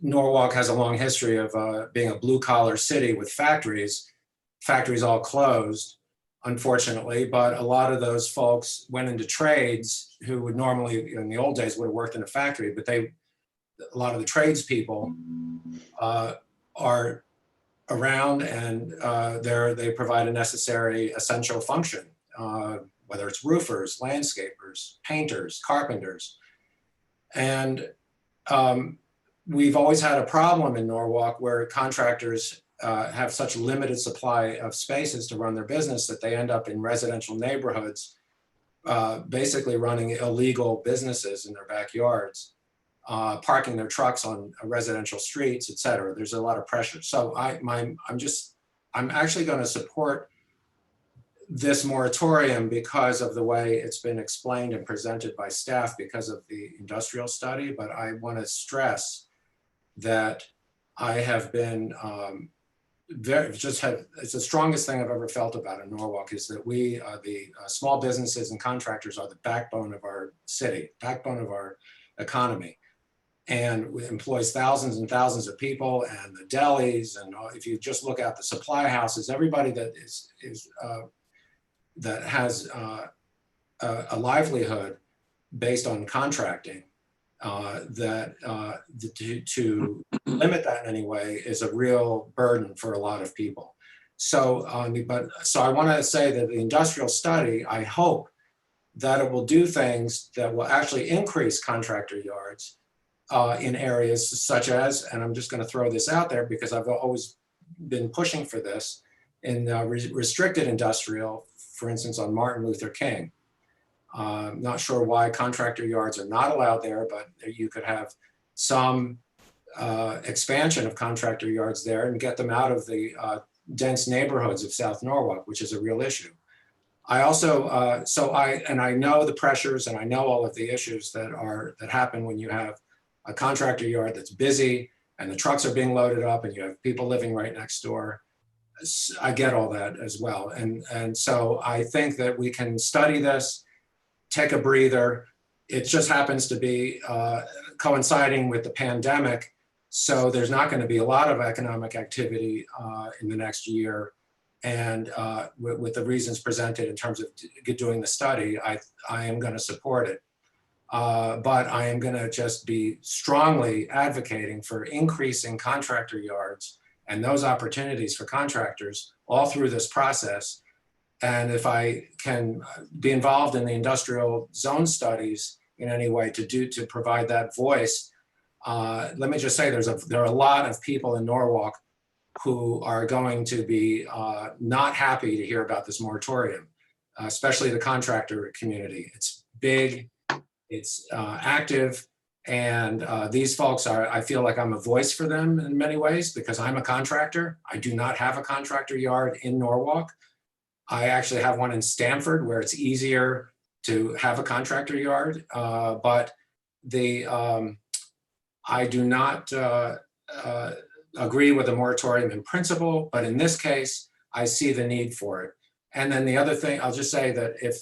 F: Norwalk has a long history of being a blue-collar city with factories. Factories all closed, unfortunately, but a lot of those folks went into trades who would normally, in the old days, would have worked in a factory, but a lot of the tradespeople are around and they provide a necessary essential function, whether it's roofers, landscapers, painters, carpenters. And we've always had a problem in Norwalk where contractors have such limited supply of spaces to run their business that they end up in residential neighborhoods, basically running illegal businesses in their backyards, parking their trucks on residential streets, et cetera. There's a lot of pressure. So I'm actually going to support this moratorium because of the way it's been explained and presented by staff because of the industrial study. But I want to stress that I have been it's the strongest thing I've ever felt about in Norwalk is that we, the small businesses and contractors are the backbone of our city, backbone of our economy. And it employs thousands and thousands of people and the delis. And if you just look at the supply houses, everybody that that has a livelihood based on contracting, to limit that in any way is a real burden for a lot of people. So, so I want to say that the industrial study, I hope that it will do things that will actually increase contractor yards in areas such as, and I'm just going to throw this out there because I've always been pushing for this, in restricted industrial, for instance, on Martin Luther King. Not sure why contractor yards are not allowed there, but you could have some expansion of contractor yards there and get them out of the dense neighborhoods of South Norwalk, which is a real issue. I also, I know the pressures and I know all of the issues that happen when you have a contractor yard that's busy and the trucks are being loaded up and you have people living right next door. I get all that as well. And so I think that we can study this, take a breather. It just happens to be coinciding with the pandemic. So there's not going to be a lot of economic activity in the next year. And with the reasons presented in terms of doing the study, I am going to support it. But I am going to just be strongly advocating for increasing contractor yards and those opportunities for contractors all through this process. And if I can be involved in the industrial zone studies in any way to provide that voice, let me just say there are a lot of people in Norwalk who are going to be not happy to hear about this moratorium, especially the contractor community. It's big, it's active, and these folks I feel like I'm a voice for them in many ways because I'm a contractor. I do not have a contractor yard in Norwalk. I actually have one in Stamford where it's easier to have a contractor yard, but I do not agree with the moratorium in principle, but in this case, I see the need for it. And then the other thing, I'll just say that if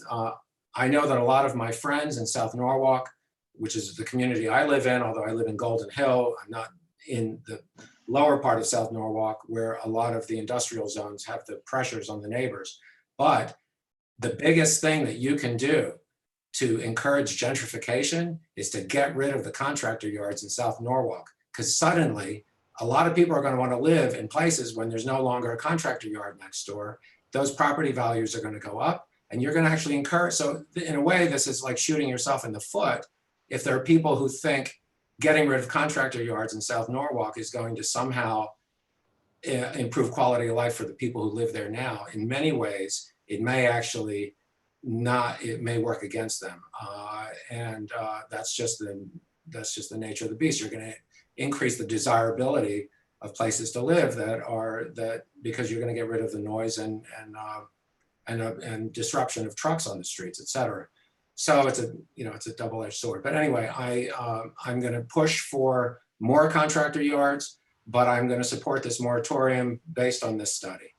F: I know that a lot of my friends in South Norwalk, which is the community I live in, although I live in Golden Hill, I'm not in the lower part of South Norwalk where a lot of the industrial zones have the pressures on the neighbors. But the biggest thing that you can do to encourage gentrification is to get rid of the contractor yards in South Norwalk, because suddenly a lot of people are going to want to live in places when there's no longer a contractor yard next door. Those property values are going to go up and you're going to actually encourage. So in a way, this is like shooting yourself in the foot. If there are people who think getting rid of contractor yards in South Norwalk is going to somehow improve quality of life for the people who live there now, in many ways, it may actually not, it may work against them. That's just the nature of the beast. You're going to increase the desirability of places to live because you're going to get rid of the noise and disruption of trucks on the streets, et cetera. So it's a double-edged sword. But anyway, I'm going to push for more contractor yards, but I'm going to support this moratorium based on this study.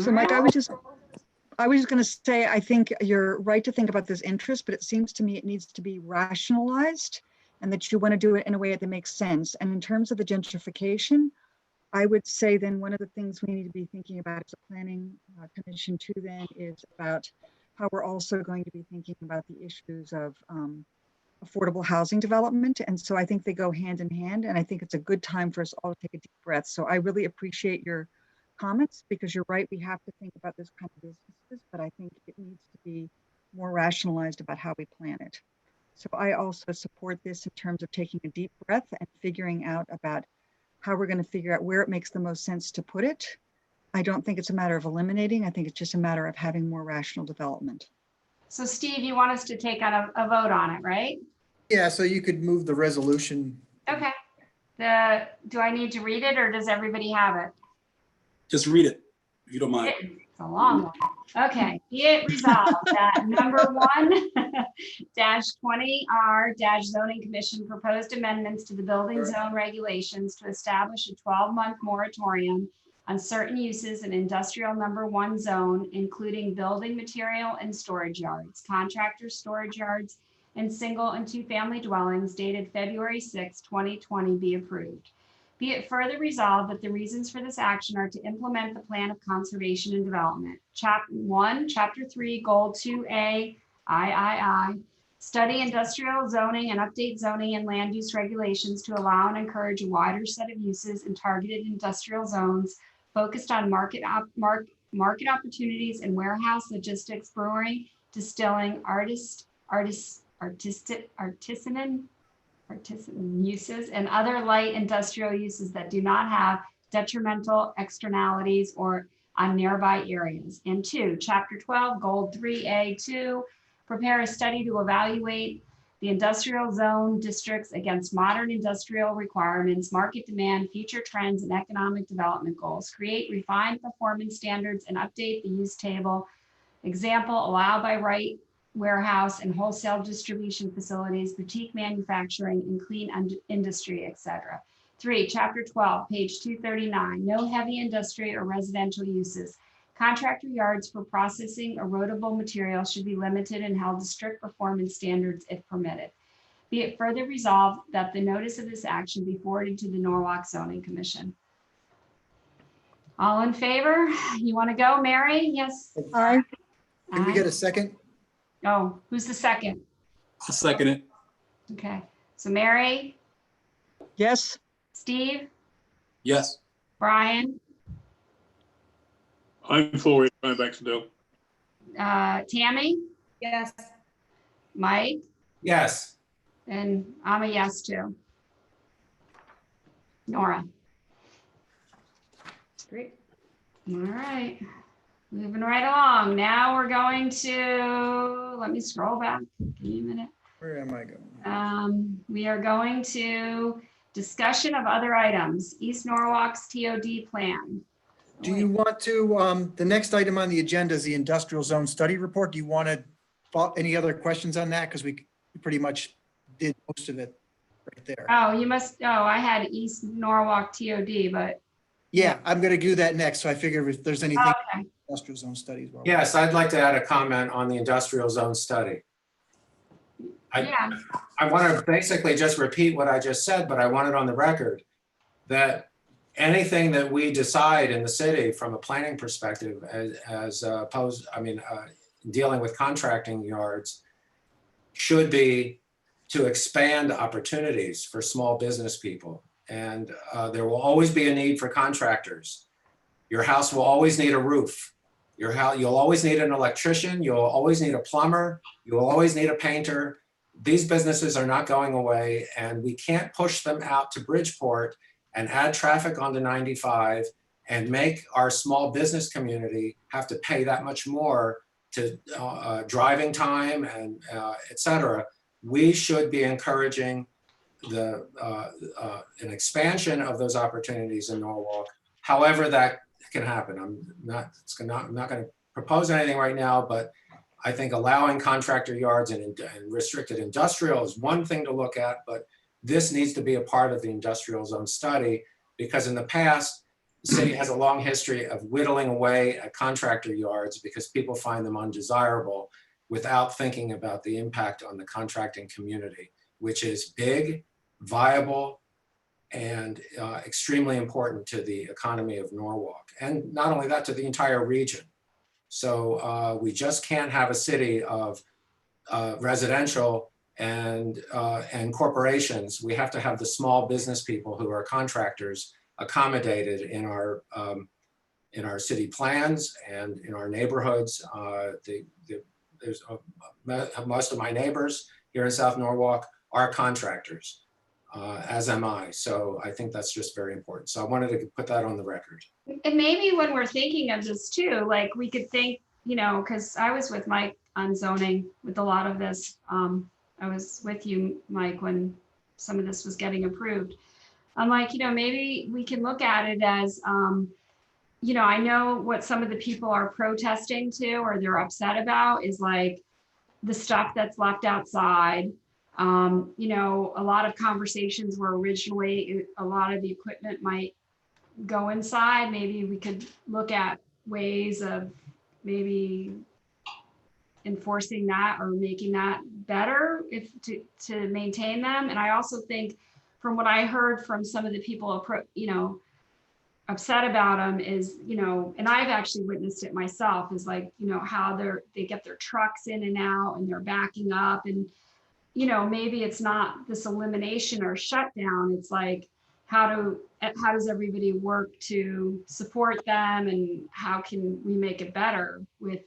D: So Mike, I was just going to say, I think you're right to think about this interest, but it seems to me it needs to be rationalized and that you want to do it in a way that makes sense. And in terms of the gentrification, I would say then one of the things we need to be thinking about as a planning commission too then is about how we're also going to be thinking about the issues of affordable housing development. And so I think they go hand in hand, and I think it's a good time for us all to take a deep breath. So I really appreciate your comments, because you're right, we have to think about this kind of businesses, but I think it needs to be more rationalized about how we plan it. So I also support this in terms of taking a deep breath and figuring out about how we're going to figure out where it makes the most sense to put it. I don't think it's a matter of eliminating. I think it's just a matter of having more rational development.
E: So Steve, you want us to take on a vote on it, right?
A: Yeah, so you could move the resolution.
E: Okay. Do I need to read it or does everybody have it?
I: Just read it, if you don't mind.
E: It's a long one. Okay, be it resolved that number 1-20R zoning commission proposed amendments to the building zone regulations to establish a 12-month moratorium on certain uses in industrial number 1 zone, including building material and storage yards, contractor storage yards, and single and 2-family dwellings dated February 6, 2020 be approved. Be it further resolved that the reasons for this action are to implement the plan of conservation and development. Chapter 3, Goal 2A, III, study industrial zoning and update zoning and land use regulations to allow and encourage a wider set of uses in targeted industrial zones focused on market opportunities in warehouse, logistics, brewery, distilling, artisan uses and other light industrial uses that do not have detrimental externalities or on nearby areas. And 2, Chapter 12, Goal 3A2, prepare a study to evaluate the industrial zone districts against modern industrial requirements, market demand, future trends, and economic development goals. Create refined performance standards and update the use table. Example, allow by right warehouse and wholesale distribution facilities, boutique manufacturing, and clean industry, etc. 3, Chapter 12, page 239, no heavy industry or residential uses. Contractor yards for processing erodible material should be limited and held to strict performance standards if permitted. Be it further resolved that the notice of this action be forwarded to the Norwalk Zoning Commission. All in favor? You want to go, Mary? Yes.
D: Aye.
A: Can we get a second?
E: Oh, who's the second?
I: I'll second it.
E: Okay, so Mary,
D: Yes,
E: Steve,
I: Yes.
E: Brian,
C: I'm for it, Brian Baxendale.
E: Tammy,
H: Yes.
E: Mike,
F: Yes.
E: and I'm a yes too. Nora.
H: Great.
E: All right, moving right along. Now we're going to, let me scroll back. Give me a minute.
A: Where am I going?
E: We are going to discussion of other items, East Norwalk's TOD plan.
A: Do you want to, the next item on the agenda is the industrial zone study report. Do you want to, any other questions on that? Because we pretty much did most of it right there.
E: Oh, you must, oh, I had East Norwalk TOD, but,
A: Yeah, I'm going to do that next. So I figure if there's anything
E: okay.
A: industrial zone studies. Well,
F: Yes, I'd like to add a comment on the industrial zone study.
E: Yeah,
F: I want to basically just repeat what I just said, but I want it on the record that anything that we decide in the city from a planning perspective as opposed, dealing with contracting yards should be to expand opportunities for small business people. And there will always be a need for contractors. Your house will always need a roof. Your house, you'll always need an electrician. You'll always need a plumber. You'll always need a painter. These businesses are not going away, and we can't push them out to Bridgeport and add traffic onto 95 and make our small business community have to pay that much more to driving time and et cetera. We should be encouraging an expansion of those opportunities in Norwalk, however that can happen. I'm not going to propose anything right now, but I think allowing contractor yards and restricted industrial is one thing to look at, but this needs to be a part of the industrial zone study, because in the past, the city has a long history of whittling away at contractor yards because people find them undesirable without thinking about the impact on the contracting community, which is big, viable, and extremely important to the economy of Norwalk. And not only that, to the entire region. So we just can't have a city of residential and corporations. We have to have the small business people who are contractors accommodated in our city plans and in our neighborhoods. There's most of my neighbors here in South Norwalk are contractors, as am I. So I think that's just very important. So I wanted to put that on the record.
E: and maybe when we're thinking of this too, like we could think, because I was with Mike on zoning with a lot of this. I was with you, Mike, when some of this was getting approved. I'm like, maybe we can look at it as, I know what some of the people are protesting to or they're upset about is like the stuff that's left outside. A lot of conversations were originally a lot of the equipment might go inside. Maybe we could look at ways of maybe enforcing that or making that better to maintain them. And I also think from what I heard from some of the people, upset about them is, and I've actually witnessed it myself, is like, how they get their trucks in and out and they're backing up and, maybe it's not this elimination or shutdown. It's like, how does everybody work to support them and how can we make it better with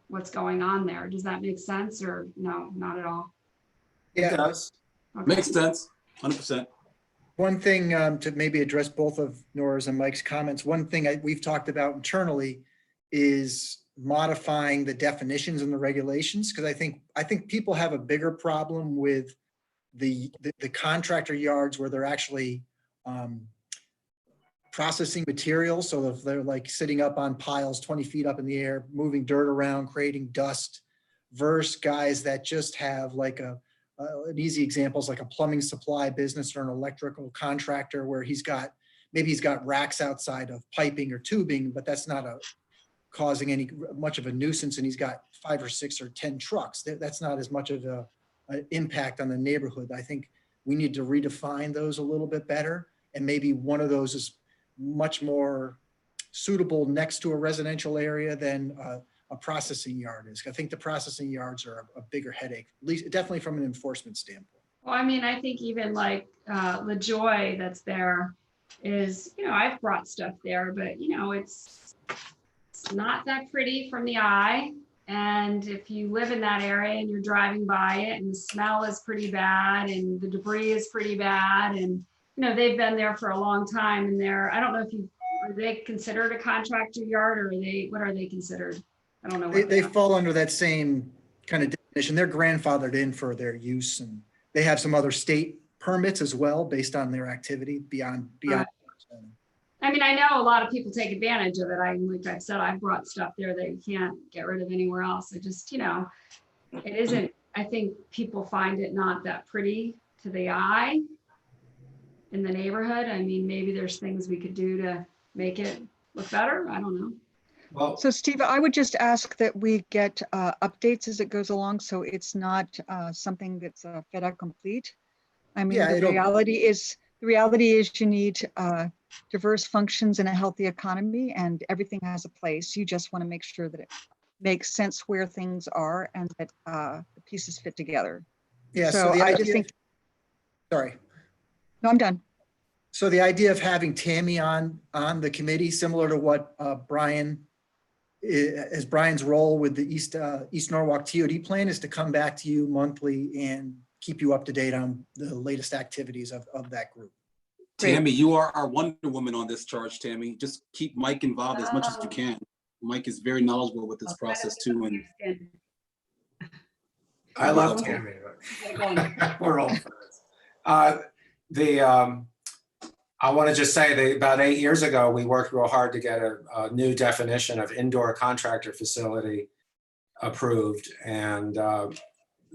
E: what's going on there? Does that make sense or no, not at all?
I: It
A: Yeah,
I: does.
E: Okay.
I: Makes sense, 100%.
A: one thing to maybe address both of Nora's and Mike's comments, one thing we've talked about internally is modifying the definitions and the regulations, because I think people have a bigger problem with the contractor yards where they're actually processing materials. So if they're like sitting up on piles 20 feet up in the air, moving dirt around, creating dust, versus guys that just have like an easy example is like a plumbing supply business or an electrical contractor where maybe he's got racks outside of piping or tubing, but that's not causing any much of a nuisance, and he's got 5 or 6 or 10 trucks. That's not as much of an impact on the neighborhood. I think we need to redefine those a little bit better, and maybe one of those is much more suitable next to a residential area than a processing yard is. I think the processing yards are a bigger headache, at least definitely from an enforcement standpoint.
E: Well, I mean, I think even like LaJoy that's there is, I've brought stuff there, but it's not that pretty from the eye. And if you live in that area and you're driving by it and the smell is pretty bad and the debris is pretty bad and, they've been there for a long time and I don't know if are they considered a contractor yard or what are they considered? I don't know.
A: They fall under that same kind of definition. They're grandfathered in for their use, and they have some other state permits as well based on their activity beyond.
E: I mean, I know a lot of people take advantage of it. Like I've said, I've brought stuff there that you can't get rid of anywhere else. It just, it isn't, I think people find it not that pretty to the eye in the neighborhood. I mean, maybe there's things we could do to make it look better. I don't know.
F: Well,
D: So Steve, I would just ask that we get updates as it goes along, so it's not something that's fait accompli. I mean,
A: Yeah,
D: the reality is you need diverse functions in a healthy economy, and everything has a place. You just want to make sure that it makes sense where things are and that the pieces fit together.
A: Yeah,
D: So
A: the
D: I
A: idea,
D: just think,
A: sorry.
D: no, I'm done.
A: So the idea of having Tammy on the committee, similar to what Brian's role with the East Norwalk TOD plan, is to come back to you monthly and keep you up to date on the latest activities of that group.
I: Tammy, you are our Wonder Woman on this charge, Tammy. Just keep Mike involved as much as you can. Mike is very knowledgeable with this process too. And
F: I love Tammy. but We're all friends. I want to just say that about 8 years ago, we worked real hard to get a new definition of indoor contractor facility approved. And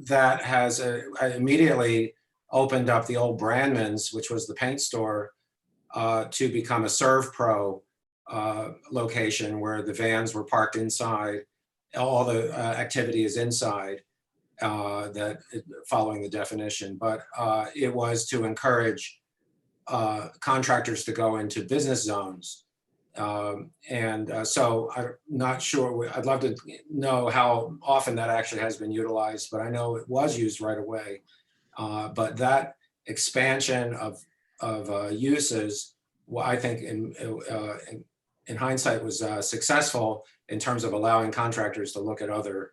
F: that has immediately opened up the old Brandman's, which was the paint store, to become a ServPro location where the vans were parked inside. All the activity is inside, following the definition. But it was to encourage contractors to go into business zones. So I'm not sure, I'd love to know how often that actually has been utilized, but I know it was used right away. But that expansion of uses, well, I think in hindsight was successful in terms of allowing contractors to look at other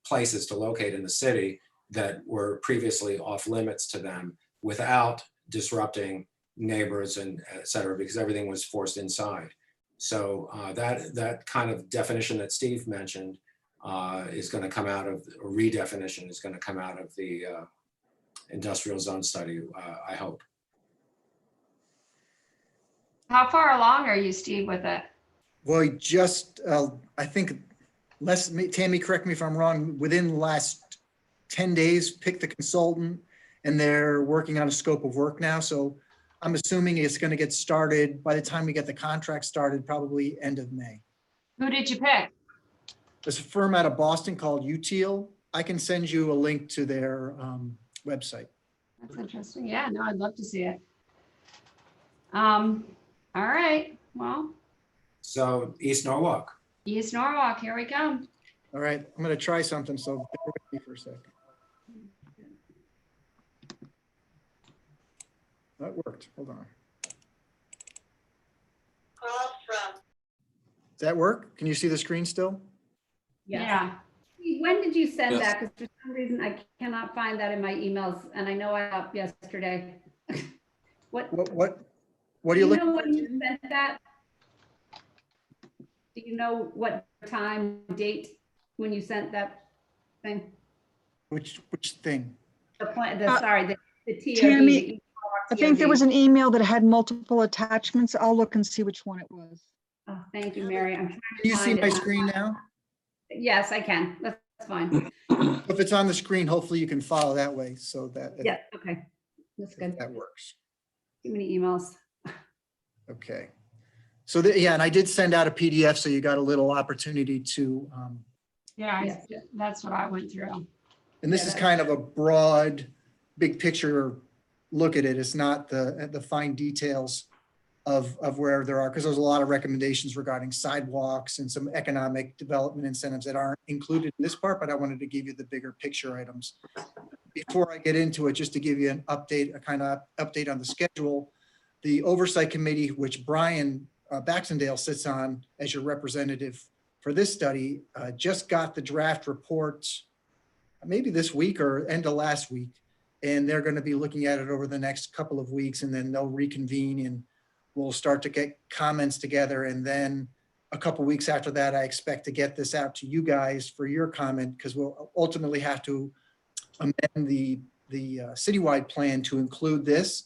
F: places to locate in the city that were previously off limits to them without disrupting neighbors and et cetera, because everything was forced inside. So that kind of definition that Steve mentioned is going to come out of, or redefinition is going to come out of the industrial zone study, I hope.
E: How far along are you, Steve, with it?
A: Well, just, I think, Tammy, correct me if I'm wrong, within the last 10 days, picked the consultant, and they're working on a scope of work now. So I'm assuming it's going to get started by the time we get the contract started, probably end of May.
E: Who did you pick?
A: There's a firm out of Boston called UTIL. I can send you a link to their website.
E: That's interesting. Yeah, no, I'd love to see it. All right, well,
F: So East Norwalk.
E: East Norwalk, here we come.
A: All right, I'm going to try something, so bear with me for a second. That worked. Hold on. Does that work? Can you see the screen still?
E: Yeah.
H: When did you send
I: Yes.
H: that? Because for some reason I cannot find that in my emails, and I know I up yesterday. What?
A: What are you
H: Do you
A: looking
H: know
A: for?
H: when you sent that? Do you know what time, date, when you sent that thing?
A: Which thing?
H: The plan,
D: Uh,
H: sorry, the TOD.
D: Tammy,
H: the
D: I think there was
H: TOD.
D: an email that had multiple attachments. I'll look and see which one it was.
H: Oh, thank you, Mary. I'm trying to
A: Can you see
H: find
A: my
H: it.
A: screen now?
H: Yes, I can. That's fine.
A: If it's on the screen, hopefully you can follow that way so that
H: Yeah, okay. That's good.
A: that works.
H: Too many emails.
A: Okay. So yeah, and I did send out a PDF, so you got a little opportunity to,
E: Yeah,
H: Yes.
E: that's what I went through.
A: and this is kind of a broad, big picture look at it. It's not the fine details of where there are, because there's a lot of recommendations regarding sidewalks and some economic development incentives that aren't included in this part, but I wanted to give you the bigger picture items. Before I get into it, just to give you an update, a kind of update on the schedule, the Oversight Committee, which Brian Baxendale sits on as your representative for this study, just got the draft report maybe this week or end of last week. And they're going to be looking at it over the next couple of weeks, and then they'll reconvene and we'll start to get comments together. And then a couple of weeks after that, I expect to get this out to you guys for your comment, because we'll ultimately have to amend the citywide plan to include this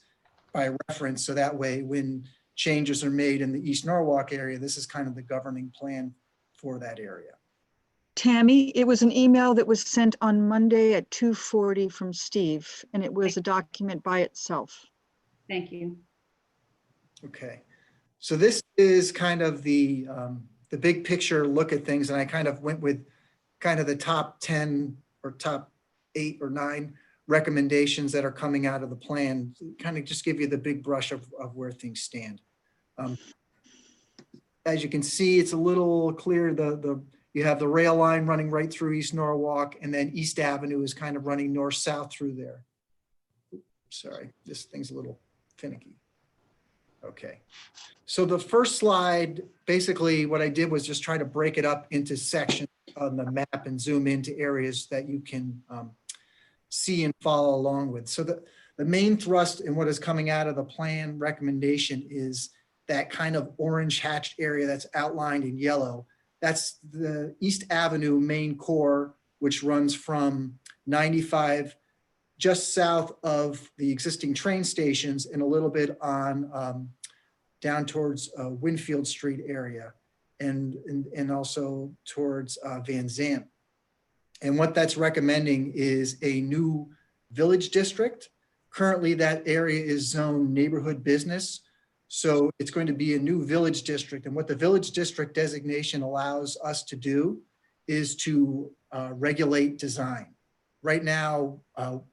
A: by reference. So that way, when changes are made in the East Norwalk area, this is kind of the governing plan for that area.
D: Tammy, it was an email that was sent on Monday at 2:40 from Steve, and it was a document by itself.
H: Thank you.
A: Okay, so this is kind of the big picture look at things, and I kind of went with kind of the top 10 or top 8 or 9 recommendations that are coming out of the plan, kind of just give you the big brush of where things stand. As you can see, it's a little clear, you have the rail line running right through East Norwalk, and then East Avenue is kind of running north-south through there. Sorry, this thing's a little finicky. Okay, so the first slide, basically what I did was just try to break it up into sections on the map and zoom into areas that you can see and follow along with. So the main thrust in what is coming out of the plan recommendation is that kind of orange hatched area that's outlined in yellow. That's the East Avenue main core, which runs from 95 just south of the existing train stations and a little bit on down towards Winfield Street area and also towards Van Zant. And what that's recommending is a new village district. Currently, that area is zoned neighborhood business. So it's going to be a new village district. And what the village district designation allows us to do is to regulate design. Right now,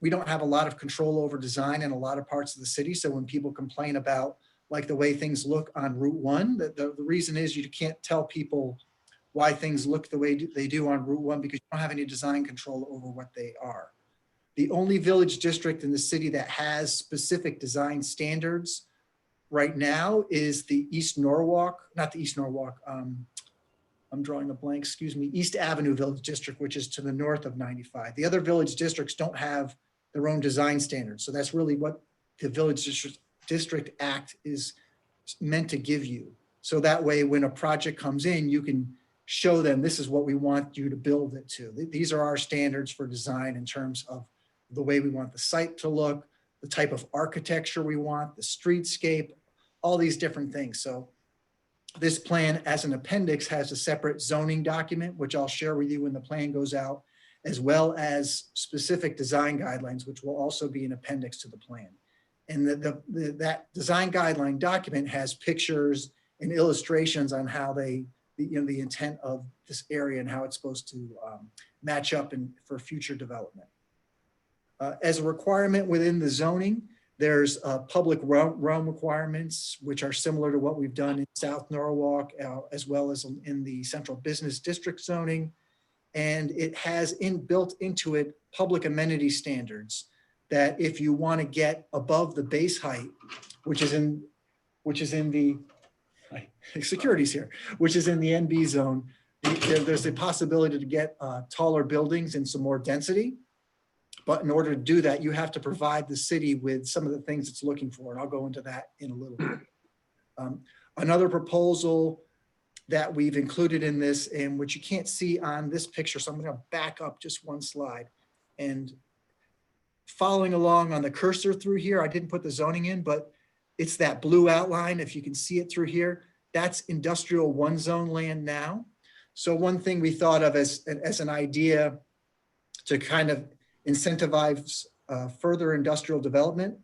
A: we don't have a lot of control over design in a lot of parts of the city. So when people complain about like the way things look on Route 1, the reason is you can't tell people why things look the way they do on Route 1 because you don't have any design control over what they are. The only village district in the city that has specific design standards right now is the East Norwalk, not the East Norwalk, I'm drawing a blank, excuse me, East Avenue Village District, which is to the north of 95. The other village districts don't have their own design standards. So that's really what the Village District Act is meant to give you. So that way, when a project comes in, you can show them this is what we want you to build it to. These are our standards for design in terms of the way we want the site to look, the type of architecture we want, the streetscape, all these different things. So this plan as an appendix has a separate zoning document, which I'll share with you when the plan goes out, as well as specific design guidelines, which will also be an appendix to the plan. And that design guideline document has pictures and illustrations on how the intent of this area and how it's supposed to match up for future development. As a requirement within the zoning, there's public realm requirements, which are similar to what we've done in South Norwalk, as well as in the Central Business District zoning. And it has built into it public amenity standards that if you want to get above the base height, which is in the securities here, which is in the NB zone, there's a possibility to get taller buildings and some more density. But in order to do that, you have to provide the city with some of the things it's looking for. And I'll go into that in a little bit. Another proposal that we've included in this, and which you can't see on this picture, so I'm going to back up just one slide. And following along on the cursor through here, I didn't put the zoning in, but it's that blue outline. If you can see it through here, that's industrial 1 zone land now. So one thing we thought of as an idea to kind of incentivize further industrial development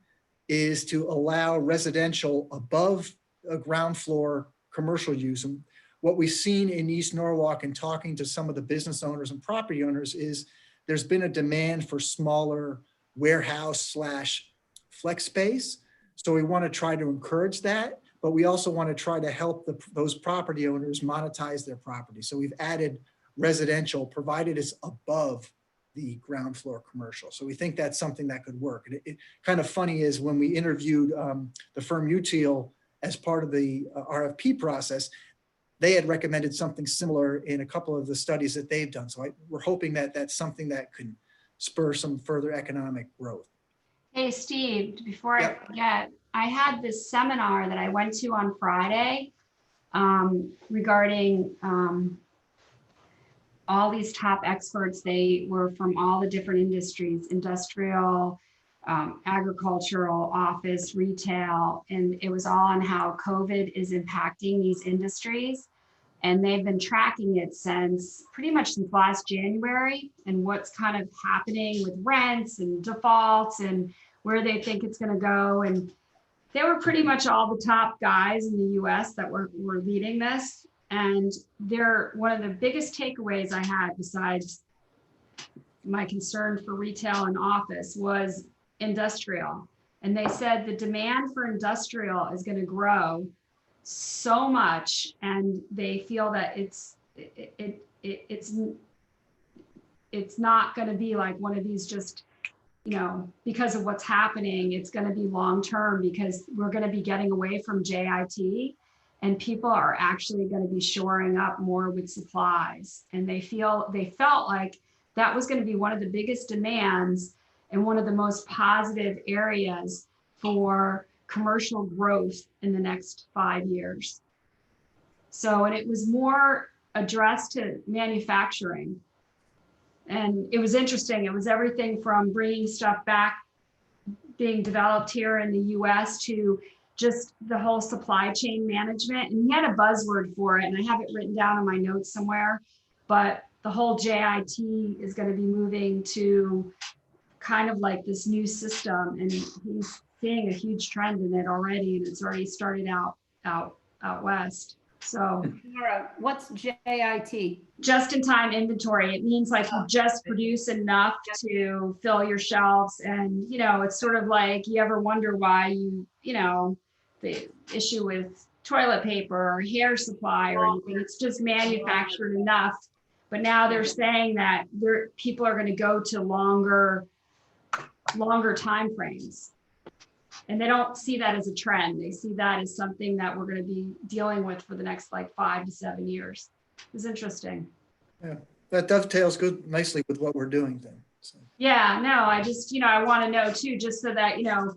A: is to allow residential above a ground floor commercial use. And what we've seen in East Norwalk and talking to some of the business owners and property owners is there's been a demand for smaller warehouse / flex space. So we want to try to encourage that, but we also want to try to help those property owners monetize their property. So we've added residential, provided it's above the ground floor commercial. So we think that's something that could work. And it kind of funny is when we interviewed the firm Utiel as part of the RFP process, they had recommended something similar in a couple of the studies that they've done. So we're hoping that that's something that can spur some further economic growth.
E: Hey, Steve, before
A: Yep.
E: I forget, I had this seminar that I went to on Friday regarding all these top experts. They were from all the different industries, industrial, agricultural, office, retail, and it was all on how COVID is impacting these industries. And they've been tracking it since pretty much since last January, and what's kind of happening with rents and defaults and where they think it's going to go. And they were pretty much all the top guys in the US that were leading this. And they're one of the biggest takeaways I had, besides my concern for retail and office, was industrial. And they said the demand for industrial is going to grow so much, and they feel that it's not going to be like one of these just, you know, because of what's happening. It's going to be long term, because we're going to be getting away from JIT, and people are actually going to be shoring up more with supplies. And they felt like that was going to be one of the biggest demands and one of the most positive areas for commercial growth in the next 5 years. So, and it was more addressed to manufacturing. And it was interesting. It was everything from bringing stuff back, being developed here in the US, to just the whole supply chain management. And he had a buzzword for it, and I have it written down in my notes somewhere, but the whole JIT is going to be moving to kind of like this new system, and he's seeing a huge trend in it already, and it's already started out west. So
H: Laura, what's JIT?
E: just-in-time inventory. It means like you just produce enough to fill your shelves. And, you know, it's sort of like, you ever wonder why you know, the issue with toilet paper or hair supply or anything, it's just manufactured enough. But now they're saying that people are going to go to longer timeframes. And they don't see that as a trend. They see that as something that we're going to be dealing with for the next like 5 to 7 years. It's interesting.
A: Yeah, that dovetails nicely with what we're doing then. So.
E: Yeah, no, I just, you know, I want to know too, just so that, you know,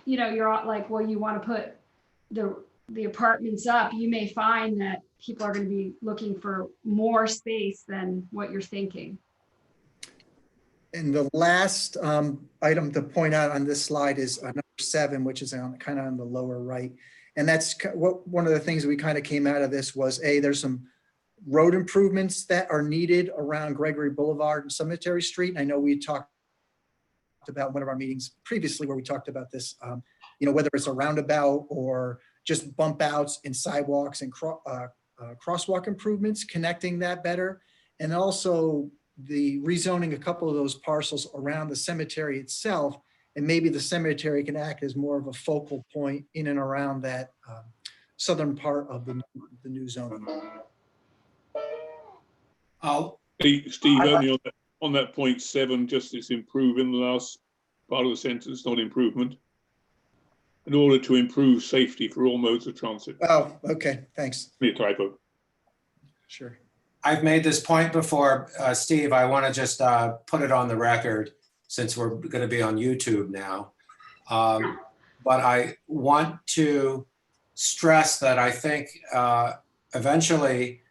E: you're like, well, you want to put the apartments up, you may find that people are going to be looking for more space than what you're thinking.
A: And the last item to point out on this slide is number 7, which is kind of on the lower right. And that's one of the things we kind of came out of this was, there's some road improvements that are needed around Gregory Boulevard and Cemetery Street. And I know we talked about one of our meetings previously where we talked about this, you know, whether it's a roundabout or just bump outs in sidewalks and crosswalk improvements, connecting that better. And also the rezoning a couple of those parcels around the cemetery itself, and maybe the cemetery can act as more of a focal point in and around that southern part of the new zone.
C: Steve, only on that point 7, just it's improve in the last part of the sentence, not improvement. In order to improve safety for all modes of transit.
A: Oh, okay, thanks.
C: Me a typo.
A: Sure.
F: I've made this point before, Steve. I want to just put it on the record since we're going to be on YouTube now. But I want to stress that I think eventually,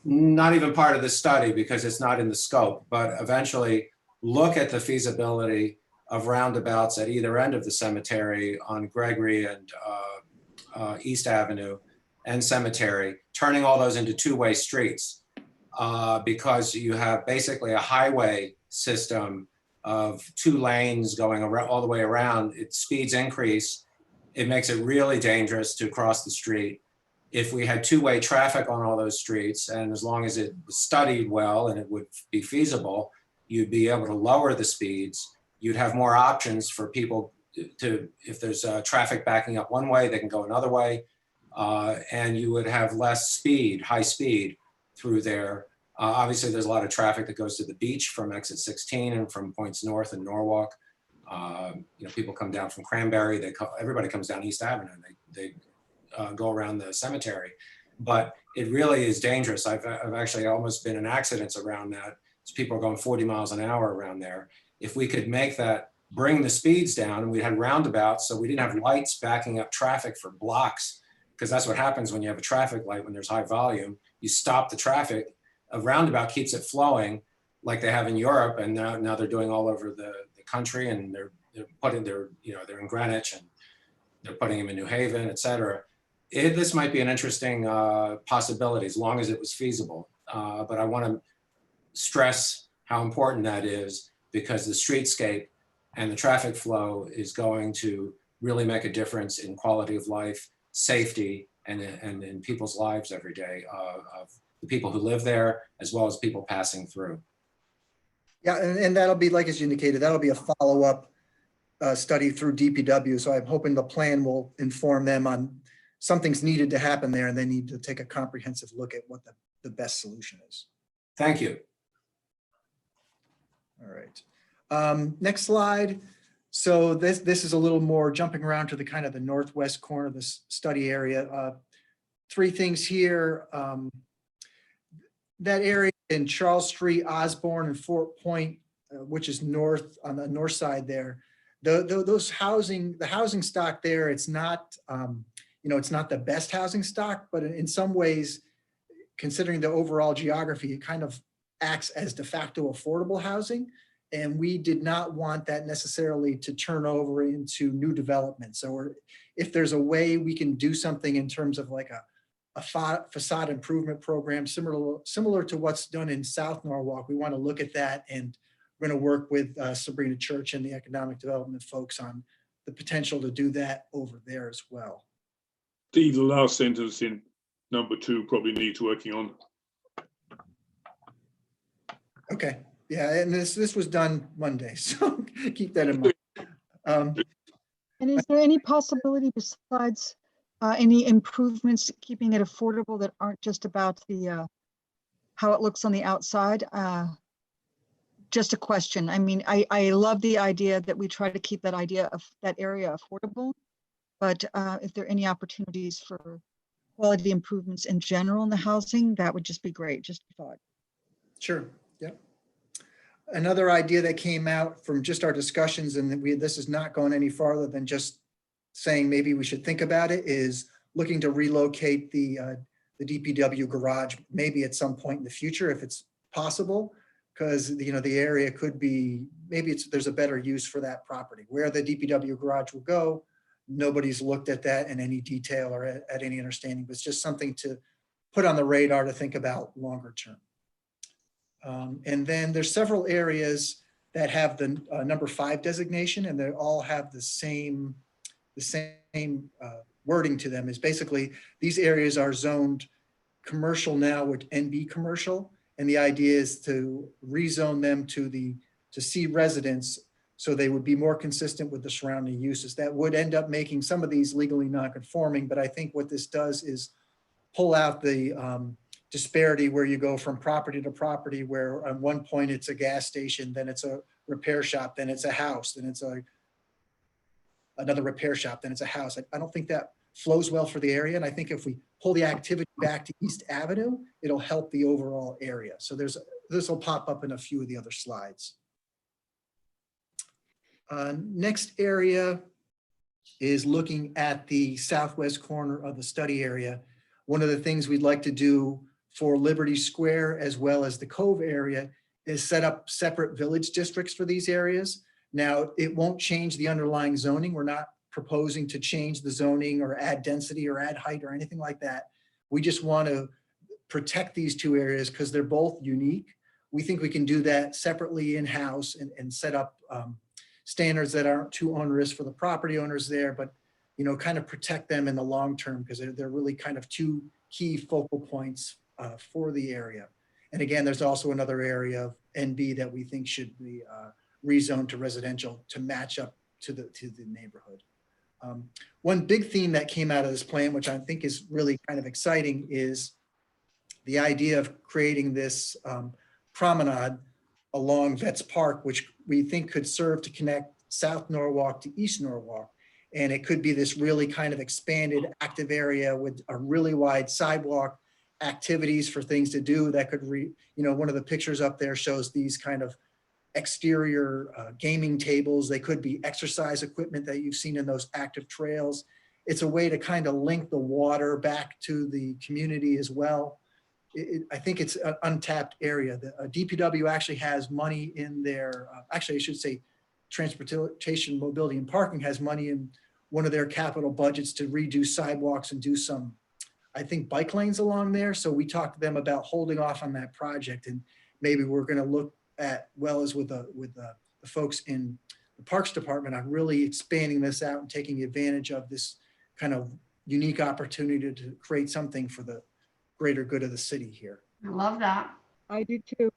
F: not even part of the study because it's not in the scope, but eventually look at the feasibility of roundabouts at either end of the cemetery on Gregory and East Avenue and Cemetery, turning all those into two-way streets because you have basically a highway system of 2 lanes going around, all the way around. Its speeds increase. It makes it really dangerous to cross the street. If we had two-way traffic on all those streets, and as long as it was studied well and it would be feasible, you'd be able to lower the speeds. You'd have more options for people if there's traffic backing up one way, they can go another way. And you would have less speed, high speed through there. Obviously, there's a lot of traffic that goes to the beach from exit 16 and from points north in Norwalk. People come down from Cranberry. Everybody comes down East Avenue. They go around the cemetery, but it really is dangerous. I've actually almost been in accidents around that. So people are going 40 miles an hour around there. If we could make that, bring the speeds down, and we had roundabouts, so we didn't have lights backing up traffic for blocks, because that's what happens when you have a traffic light, when there's high volume, you stop the traffic. A roundabout keeps it flowing like they have in Europe, and now they're doing all over the country, and they're in Greenwich, and they're putting them in New Haven, et cetera. This might be an interesting possibility as long as it was feasible. But I want to stress how important that is, because the streetscape and the traffic flow is going to really make a difference in quality of life, safety, and in people's lives every day, of the people who live there, as well as people passing through.
A: Yeah, and that'll be, like as you indicated, that'll be a follow-up study through DPW. So I'm hoping the plan will inform them on something's needed to happen there, and they need to take a comprehensive look at what the best solution is.
F: Thank you.
A: All right. Next slide. So this is a little more jumping around to the kind of the northwest corner of this study area. Three things here. That area in Charles Street, Osborne, and Fort Point, which is north on the north side there. The housing stock there, it's not, it's not the best housing stock, but in some ways, considering the overall geography, it kind of acts as de facto affordable housing. And we did not want that necessarily to turn over into new development. So if there's a way we can do something in terms of like a facade improvement program, similar to what's done in South Norwalk, we want to look at that, and we're going to work with Sabrina Church and the economic development folks on the potential to do that over there as well.
C: Steve, the last sentence in number 2 probably needs working on.
A: Okay, yeah, and this was done Monday, so keep that in mind.
D: And is there any possibility besides any improvements keeping it affordable that aren't just about the how it looks on the outside? Just a question. I mean, I love the idea that we try to keep that area affordable, but if there are any opportunities for quality improvements in general in the housing, that would just be great. Just a thought.
A: Sure. Yep. Another idea that came out from just our discussions, and this is not going any farther than just saying maybe we should think about it, is looking to relocate the DPW garage maybe at some point in the future if it's possible, because the area could be, maybe there's a better use for that property. Where the DPW garage will go, nobody's looked at that in any detail or at any understanding, but it's just something to put on the radar to think about longer term. And then there's several areas that have the number 5 designation, and they all have the same wording to them. Is basically these areas are zoned commercial now with NB commercial, and the idea is to rezone them to C residents, so they would be more consistent with the surrounding uses. That would end up making some of these legally non-conforming, but I think what this does is pull out the disparity where you go from property to property, where on one point it's a gas station, then it's a repair shop, then it's a house, then it's another repair shop, then it's a house. I don't think that flows well for the area. And I think if we pull the activity back to East Avenue, it'll help the overall area. So this will pop up in a few of the other slides. Next area is looking at the southwest corner of the study area. One of the things we'd like to do for Liberty Square as well as the Cove area is set up separate village districts for these areas. Now, it won't change the underlying zoning. We're not proposing to change the zoning or add density or add height or anything like that. We just want to protect these two areas because they're both unique. We think we can do that separately in-house and set up standards that aren't too onerous for the property owners there, but kind of protect them in the long term, because they're really kind of two key focal points for the area. And again, there's also another area of NB that we think should be rezoned to residential to match up to the neighborhood. One big theme that came out of this plan, which I think is really kind of exciting, is the idea of creating this promenade along Vets Park, which we think could serve to connect South Norwalk to East Norwalk. And it could be this really kind of expanded active area with a really wide sidewalk, activities for things to do that could one of the pictures up there shows these kind of exterior gaming tables. They could be exercise equipment that you've seen in those active trails. It's a way to kind of link the water back to the community as well. I think it's an untapped area. The DPW actually has money in their, actually I should say Transportation, Mobility and Parking has money in one of their capital budgets to redo sidewalks and do some, I think, bike lanes along there. So we talked to them about holding off on that project, and maybe we're going to look at, well as with the folks in the Parks Department, on really expanding this out and taking advantage of this kind of unique opportunity to create something for the greater good of the city here.
E: I love that.
D: I do too.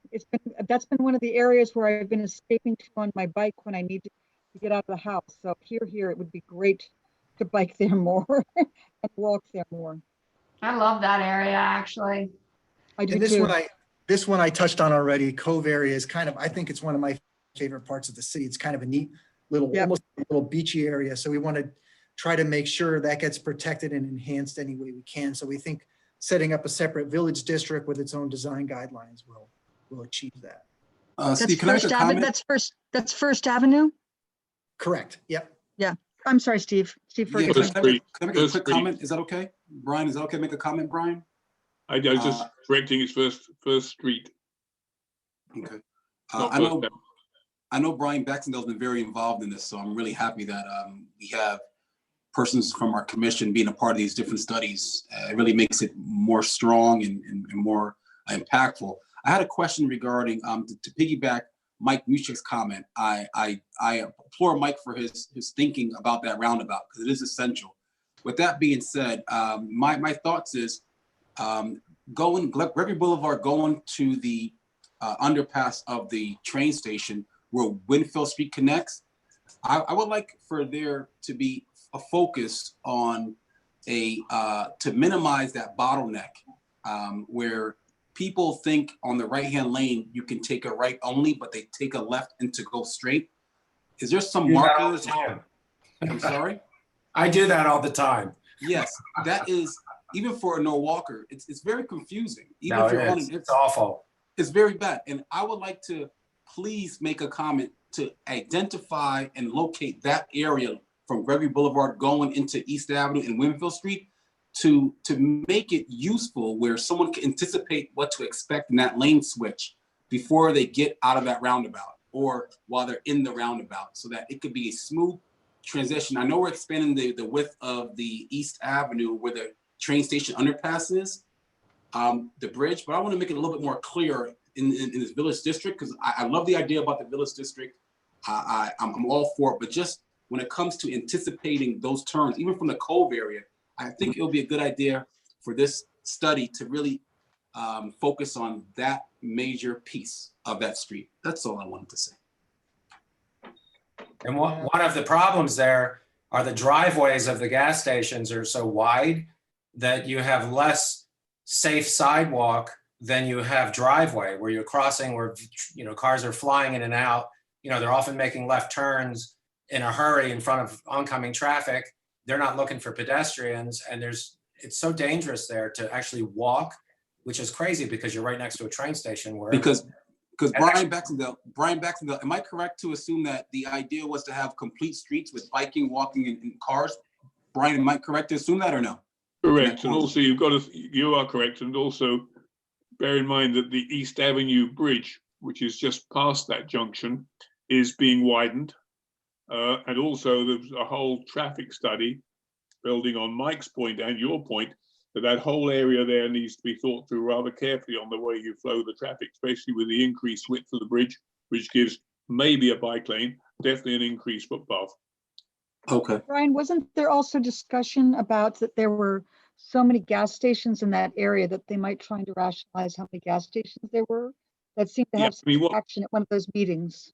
D: That's been one of the areas where I've been escaping to on my bike when I need to get out of the house. So here, it would be great to bike there more and walk there more.
E: I love that area, actually.
D: I do
A: And
D: too.
A: this one I touched on already. Cove area is kind of, I think it's one of my favorite parts of the city. It's kind of a neat little,
D: Yep.
A: almost a little beachy area. So we want to try to make sure that gets protected and enhanced any way we can. So we think setting up a separate village district with its own design guidelines will achieve that.
D: That's
I: Steve, can I make
D: First
I: a
D: Avenue.
I: comment?
D: That's First Avenue.
A: Correct. Yep.
D: I'm sorry, Steve. Steve
I: Yeah,
D: Ferguson.
I: can I make a
C: First
I: quick
C: Street.
I: comment? Is that okay? Brian, is that okay? Make a comment, Brian?
C: I was just correcting it's first street.
I: Okay.
C: not
I: I know,
C: First Avenue.
I: I know Brian Baxendale's been very involved in this, so I'm really happy that we have persons from our commission being a part of these different studies. It really makes it more strong and more impactful. I had a question regarding, to piggyback Mike Mushik's comment. I applaud Mike for his thinking about that roundabout, because it is essential. With that being said, my thoughts is Gregory Boulevard going to the underpass of the train station where Winfield Street connects. I would like for there to be a focus on to minimize that bottleneck where people think on the right-hand lane, you can take a right only, but they take a left and to go straight. Is there some
F: Do that all the
I: markers?
F: time.
I: I'm sorry?
F: I do that all the time.
I: Yes, that is, even for a no walker, it's very confusing. Even
F: No,
I: if you're
F: it
I: on
F: is.
I: an,
F: It's awful.
I: it's very bad. And I would like to please make a comment to identify and locate that area from Gregory Boulevard going into East Avenue and Winfield Street to make it useful where someone can anticipate what to expect in that lane switch before they get out of that roundabout or while they're in the roundabout, so that it could be a smooth transition. I know we're expanding the width of the East Avenue where the train station underpass is, the bridge, but I want to make it a little bit more clear in this village district, because I love the idea about the village district. I'm all for it, but just when it comes to anticipating those turns, even from the Cove area, I think it'll be a good idea for this study to really focus on that major piece of that street. That's all I wanted to say.
F: And one of the problems there are the driveways of the gas stations are so wide that you have less safe sidewalk than you have driveway, where you're crossing where, cars are flying in and out. They're often making left turns in a hurry in front of oncoming traffic. They're not looking for pedestrians, and it's so dangerous there to actually walk, which is crazy because you're right next to a train station where.
I: Because Brian Baxendale, am I correct to assume that the idea was to have complete streets with biking, walking, and cars? Brian, am I correct to assume that or no?
C: Correct, and also you are correct, and also bear in mind that the East Avenue Bridge, which is just past that junction, is being widened. And also there's a whole traffic study building on Mike's point and your point that whole area there needs to be thought through rather carefully on the way you flow the traffic, especially with the increased width of the bridge, which gives maybe a bike lane, definitely an increased footpath.
I: Okay.
D: Brian, wasn't there also discussion about that there were so many gas stations in that area that they might try to rationalize how many gas stations there were? That seemed to
C: Yeah,
D: have
C: I mean,
D: some action at one of those meetings.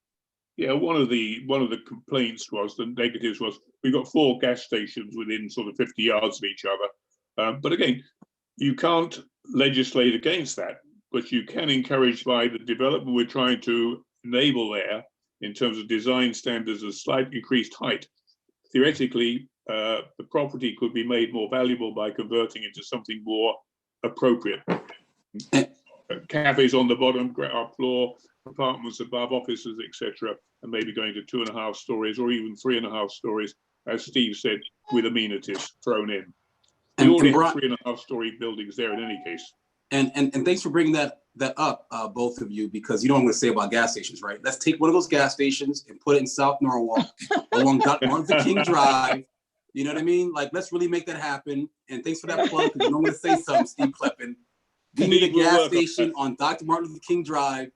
C: Yeah, one of the complaints was, the negatives was, we've got 4 gas stations within sort of 50 yards of each other. But again, you can't legislate against that, but you can encourage by the development we're trying to enable there in terms of design standards of slight increased height. Theoretically, the property could be made more valuable by converting into something more appropriate. Cafes on the bottom floor, apartments above, offices, etc., and maybe going to 2.5 stories or even 3.5 stories, as Steve said, with amenities thrown in. We already have 3.5-story buildings there in any case.
I: And thanks for bringing that up, both of you, because you know what I'm going to say about gas stations, right? Let's take one of those gas stations and put it in South Norwalk along Dr. Martin Luther King Drive. You know what I mean? Like, let's really make that happen. And thanks for that plug, because you know I'm going to say something, Steve Kleppen. We need a gas station on Dr. Martin Luther King Drive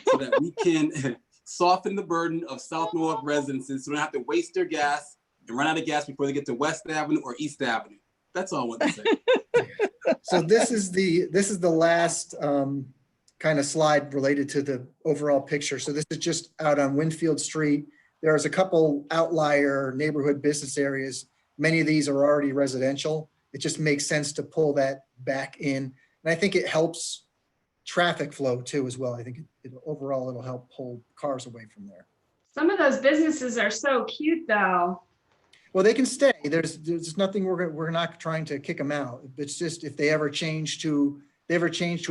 I: so that we can soften the burden of South Norwalk residents so they don't have to waste their gas and run out of gas before they get to West Avenue or East Avenue. That's all I want to say.
A: So this is the last kind of slide related to the overall picture. So this is just out on Winfield Street. There's a couple outlier neighborhood business areas. Many of these are already residential. It just makes sense to pull that back in. And I think it helps traffic flow too as well. I think overall it'll help pull cars away from there.
E: Some of those businesses are so cute though.
A: Well, they can stay. There's nothing, we're not trying to kick them out. It's just if they ever change to a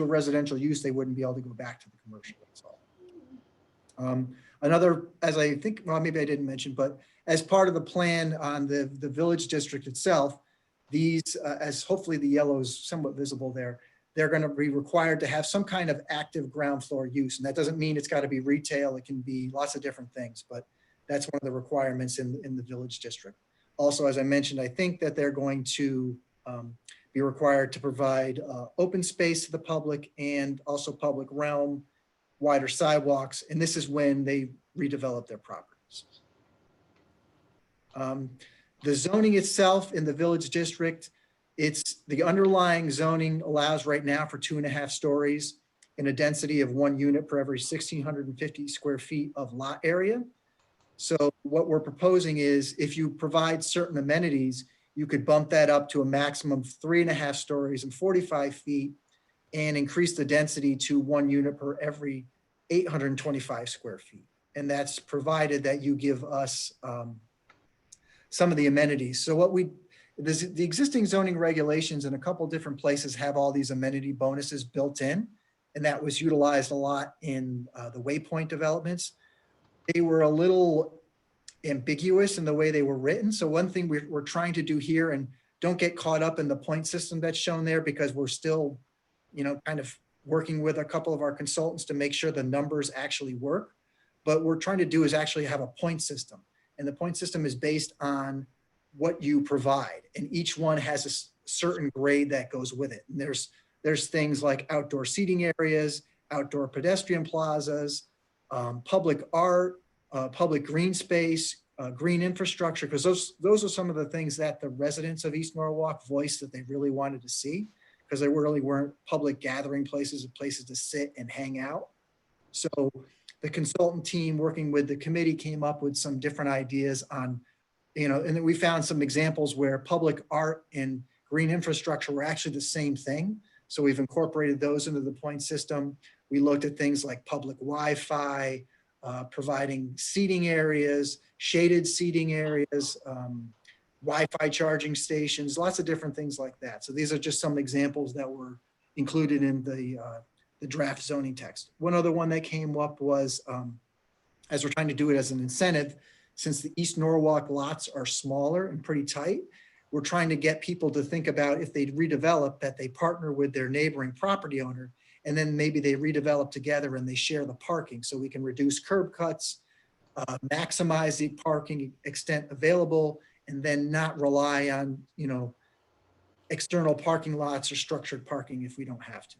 A: residential use, they wouldn't be able to go back to the commercial. That's all. Another, as I think, well, maybe I didn't mention, but as part of the plan on the village district itself, these, as hopefully the yellow is somewhat visible there, they're going to be required to have some kind of active ground floor use. And that doesn't mean it's got to be retail. It can be lots of different things, but that's one of the requirements in the village district. Also, as I mentioned, I think that they're going to be required to provide open space to the public and also public realm, wider sidewalks. And this is when they redevelop their properties. The zoning itself in the village district, it's the underlying zoning allows right now for 2.5 stories in a density of 1 unit per every 1,650 square feet of lot area. So what we're proposing is if you provide certain amenities, you could bump that up to a maximum of 3.5 stories and 45 feet and increase the density to 1 unit per every 825 square feet. And that's provided that you give us some of the amenities. So the existing zoning regulations in a couple different places have all these amenity bonuses built in, and that was utilized a lot in the Waypoint developments. They were a little ambiguous in the way they were written. So one thing we're trying to do here, and don't get caught up in the point system that's shown there because we're still, kind of working with a couple of our consultants to make sure the numbers actually work. But what we're trying to do is actually have a point system. And the point system is based on what you provide. And each one has a certain grade that goes with it. And there's things like outdoor seating areas, outdoor pedestrian plazas, public art, public green space, green infrastructure, because those are some of the things that the residents of East Norwalk voiced that they really wanted to see, because there really weren't public gathering places and places to sit and hang out. So the consultant team working with the committee came up with some different ideas on, and then we found some examples where public art and green infrastructure were actually the same thing. So we've incorporated those into the point system. We looked at things like public Wi-Fi, providing seating areas, shaded seating areas, Wi-Fi charging stations, lots of different things like that. So these are just some examples that were included in the draft zoning text. One other one that came up was, as we're trying to do it as an incentive, since the East Norwalk lots are smaller and pretty tight, we're trying to get people to think about if they redevelop that they partner with their neighboring property owner, and then maybe they redevelop together and they share the parking so we can reduce curb cuts, maximize the parking extent available, and then not rely on, external parking lots or structured parking if we don't have to.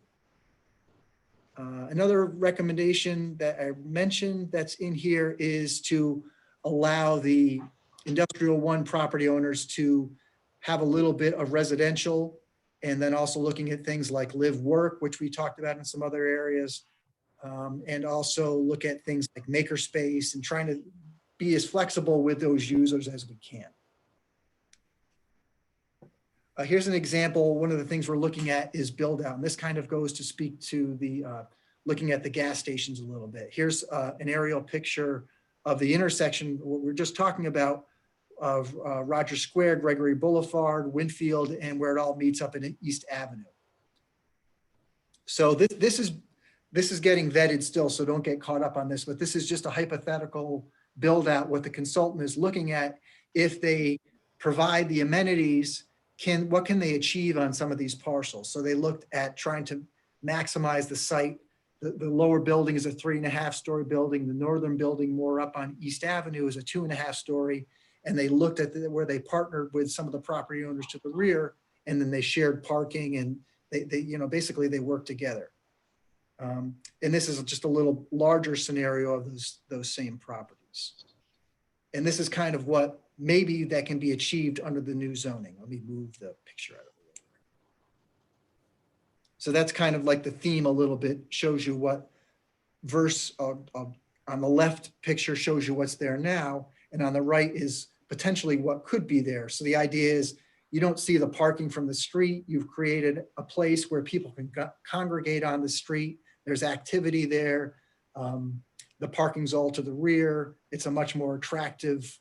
A: Another recommendation that I mentioned that's in here is to allow the Industrial 1 property owners to have a little bit of residential, and then also looking at things like live work, which we talked about in some other areas, and also look at things like makerspace and trying to be as flexible with those users as we can. Here's an example. One of the things we're looking at is build out. And this kind of goes to speak to the looking at the gas stations a little bit. Here's an aerial picture of the intersection, what we're just talking about, of Rogers Square, Gregory Boulevard, Winfield, and where it all meets up in East Avenue. So this is getting vetted still, so don't get caught up on this, but this is just a hypothetical build out. What the consultant is looking at, if they provide the amenities, what can they achieve on some of these parcels? So they looked at trying to maximize the site. The lower building is a 3.5-story building. The northern building, more up on East Avenue, is a 2.5-story. And they looked at where they partnered with some of the property owners to the rear, and then they shared parking, and they basically they worked together. And this is just a little larger scenario of those same properties. And this is kind of what maybe that can be achieved under the new zoning. Let me move the picture out of the way. So that's kind of like the theme a little bit, shows you what on the left picture shows you what's there now, and on the right is potentially what could be there. So the idea is you don't see the parking from the street. You've created a place where people can congregate on the street. There's activity there. The parking's all to the rear. It's a much more attractive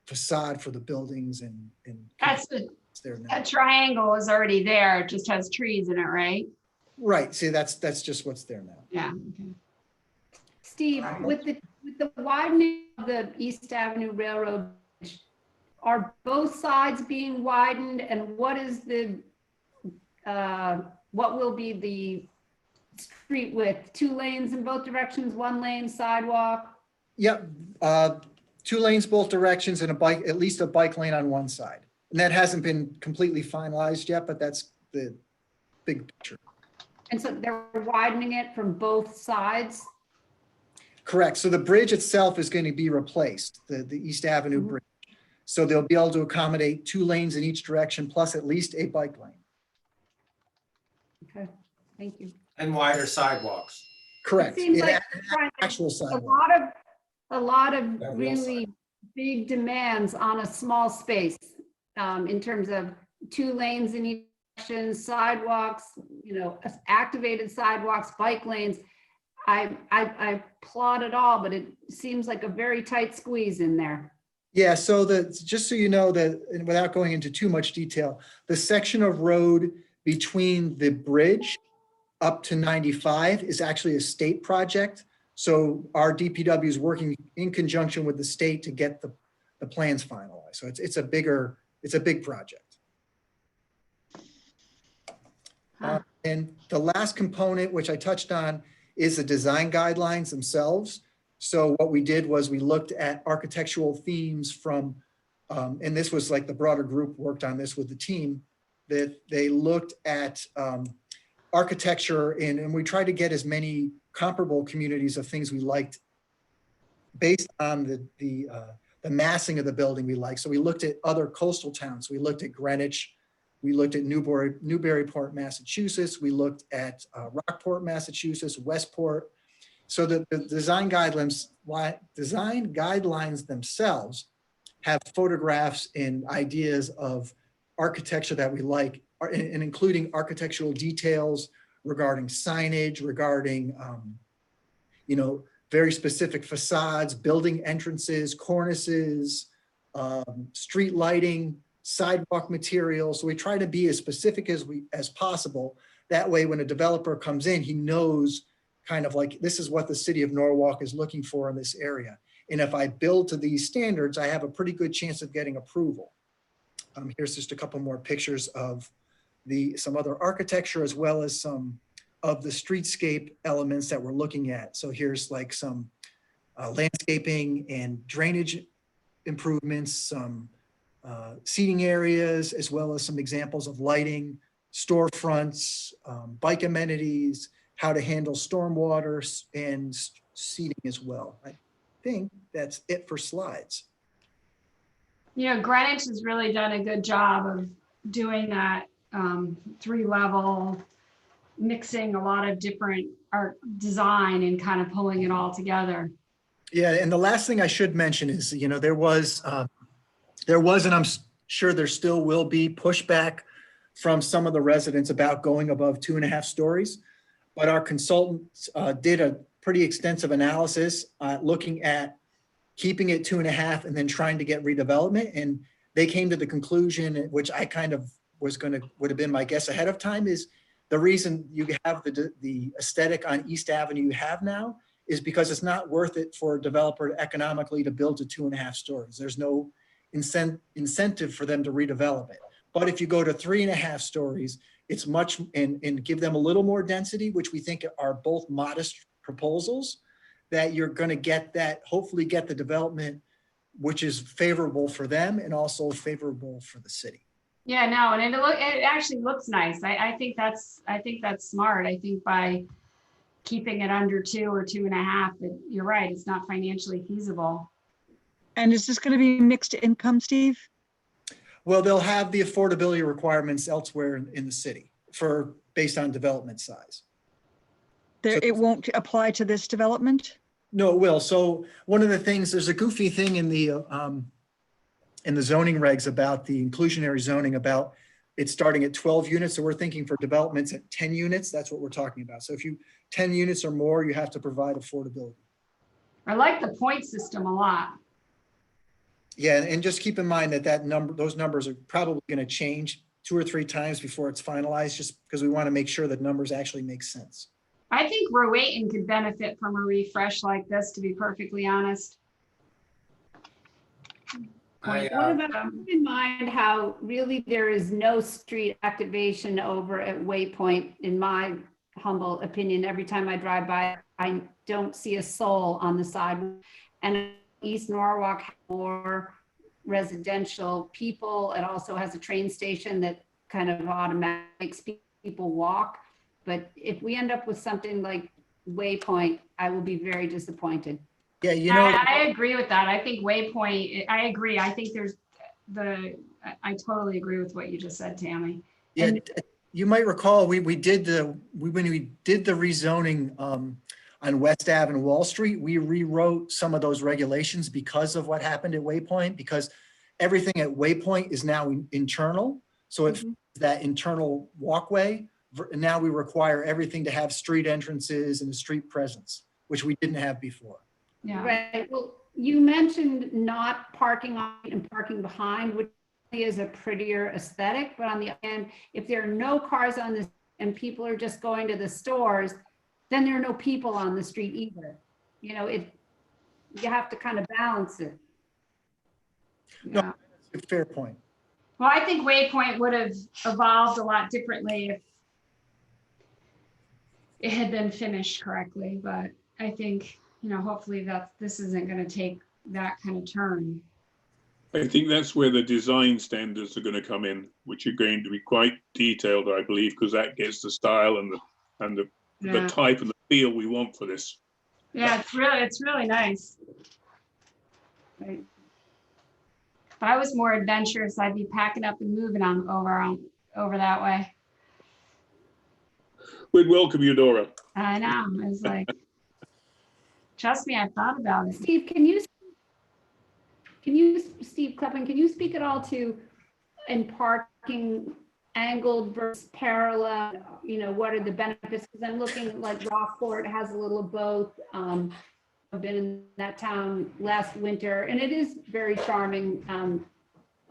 A: facade for the buildings, and
H: That's
A: there now.
H: that triangle is already there. It just has trees in it, right?
A: Right. See, that's just what's there now.
H: Yeah. Okay. Steve, with the widening of the East Avenue Railroad, are both sides being widened, and what is what will be the street width? 2 lanes in both directions, 1 lane sidewalk?
A: Yep. 2 lanes both directions, and at least a bike lane on one side. And that hasn't been completely finalized yet, but that's the big picture.
H: And so they're widening it from both sides?
A: Correct. So the bridge itself is going to be replaced, the East Avenue Bridge. So they'll be able to accommodate 2 lanes in each direction, plus at least a bike lane.
H: Okay, thank you.
F: And wider sidewalks.
A: Correct.
H: It seems
A: Yeah,
H: like
A: actual
H: a
A: sidewalk.
H: lot of
F: That real
H: really big demands on a small space, in terms of 2 lanes in each direction, sidewalks, activated sidewalks, bike lanes. I applaud it all, but it seems like a very tight squeeze in there.
A: Yeah, so just so you know that, and without going into too much detail, the section of road between the bridge up to 95 is actually a state project. So our DPW is working in conjunction with the state to get the plans finalized. So it's a big project. And the last component, which I touched on, is the design guidelines themselves. So what we did was we looked at architectural themes from, and this was like the broader group worked on this with the team, that they looked at architecture and we tried to get as many comparable communities of things we liked based on the massing of the building we like. So we looked at other coastal towns. We looked at Greenwich. We looked at Newburyport, Massachusetts. We looked at Rockport, Massachusetts, Westport. So the design guidelines themselves have photographs and ideas of architecture that we like, and including architectural details regarding signage, regarding very specific facades, building entrances, cornices, street lighting, sidewalk materials. So we try to be as specific as possible. That way, when a developer comes in, he knows kind of like, this is what the city of Norwalk is looking for in this area. And if I build to these standards, I have a pretty good chance of getting approval. Here's just a couple more pictures of some other architecture, as well as some of the streetscape elements that we're looking at. So here's like some landscaping and drainage improvements, some seating areas, as well as some examples of lighting, storefronts, bike amenities, how to handle stormwater and seating as well. I think that's it for slides.
E: Greenwich has really done a good job of doing that 3-level mixing a lot of different art design and kind of pulling it all together.
A: Yeah, and the last thing I should mention is, there was, and I'm sure there still will be pushback from some of the residents about going above 2.5 stories. But our consultants did a pretty extensive analysis looking at keeping it 2.5 and then trying to get redevelopment. And they came to the conclusion, which I kind of would have been my guess ahead of time, is the reason you have the aesthetic on East Avenue you have now is because it's not worth it for a developer economically to build to 2.5 stories. There's no incentive for them to redevelop it. But if you go to 3.5 stories, it's much, and give them a little more density, which we think are both modest proposals, that you're going to get that, hopefully get the development, which is favorable for them and also favorable for the city.
E: Yeah, no, and it actually looks nice. I think that's smart. I think by keeping it under 2 or 2.5, you're right, it's not financially feasible.
D: And is this going to be mixed income, Steve?
A: Well, they'll have the affordability requirements elsewhere in the city based on development size.
D: It won't apply to this development?
A: No, it will. So one of the things, there's a goofy thing in the zoning regs about the inclusionary zoning about it's starting at 12 units. So we're thinking for developments at 10 units, that's what we're talking about. So if 10 units or more, you have to provide affordability.
E: I like the point system a lot.
A: Yeah, and just keep in mind those numbers are probably going to change 2 or 3 times before it's finalized, just because we want to make sure that numbers actually make sense.
E: I think Rowayton could benefit from a refresh like this, to be perfectly honest.
H: What about, keep in mind how really there is no street activation over at Waypoint, in my humble opinion. Every time I drive by, I don't see a soul on the sidewalk. And East Norwalk has more residential people. It also has a train station that kind of automatically makes people walk. But if we end up with something like Waypoint, I will be very disappointed.
A: Yeah,
E: I agree with that. I think Waypoint, I agree. I think I totally agree with what you just said, Tammy.
A: Yeah, you might recall when we did the rezoning on West Ave and Wall Street, we rewrote some of those regulations because of what happened at Waypoint, because everything at Waypoint is now internal. So if that internal walkway, and now we require everything to have street entrances and a street presence, which we didn't have before.
E: Yeah.
H: Right. Well, you mentioned not parking on and parking behind, which is a prettier aesthetic. But on the other hand, if there are no cars on this and people are just going to the stores, then there are no people on the street either. You have to kind of balance it.
A: No, that's a fair point.
E: Well, I think Waypoint would have evolved a lot differently if it had been finished correctly. But I think, hopefully this isn't going to take that kind of turn.
C: I think that's where the design standards are going to come in, which are going to be quite detailed, I believe, because that gets the style and the type and the feel we want for this.
E: Yeah, it's really nice. Right. If I was more adventurous, I'd be packing up and moving over that way.
C: We'd welcome you, Dora.
E: I know. It's like, trust me, I thought about it.
H: Steve, Steve Kleppen, can you speak at all to in parking angled versus parallel? What are the benefits? Because I'm looking like Rockport has a little of both. I've been in that town last winter, and it is very charming.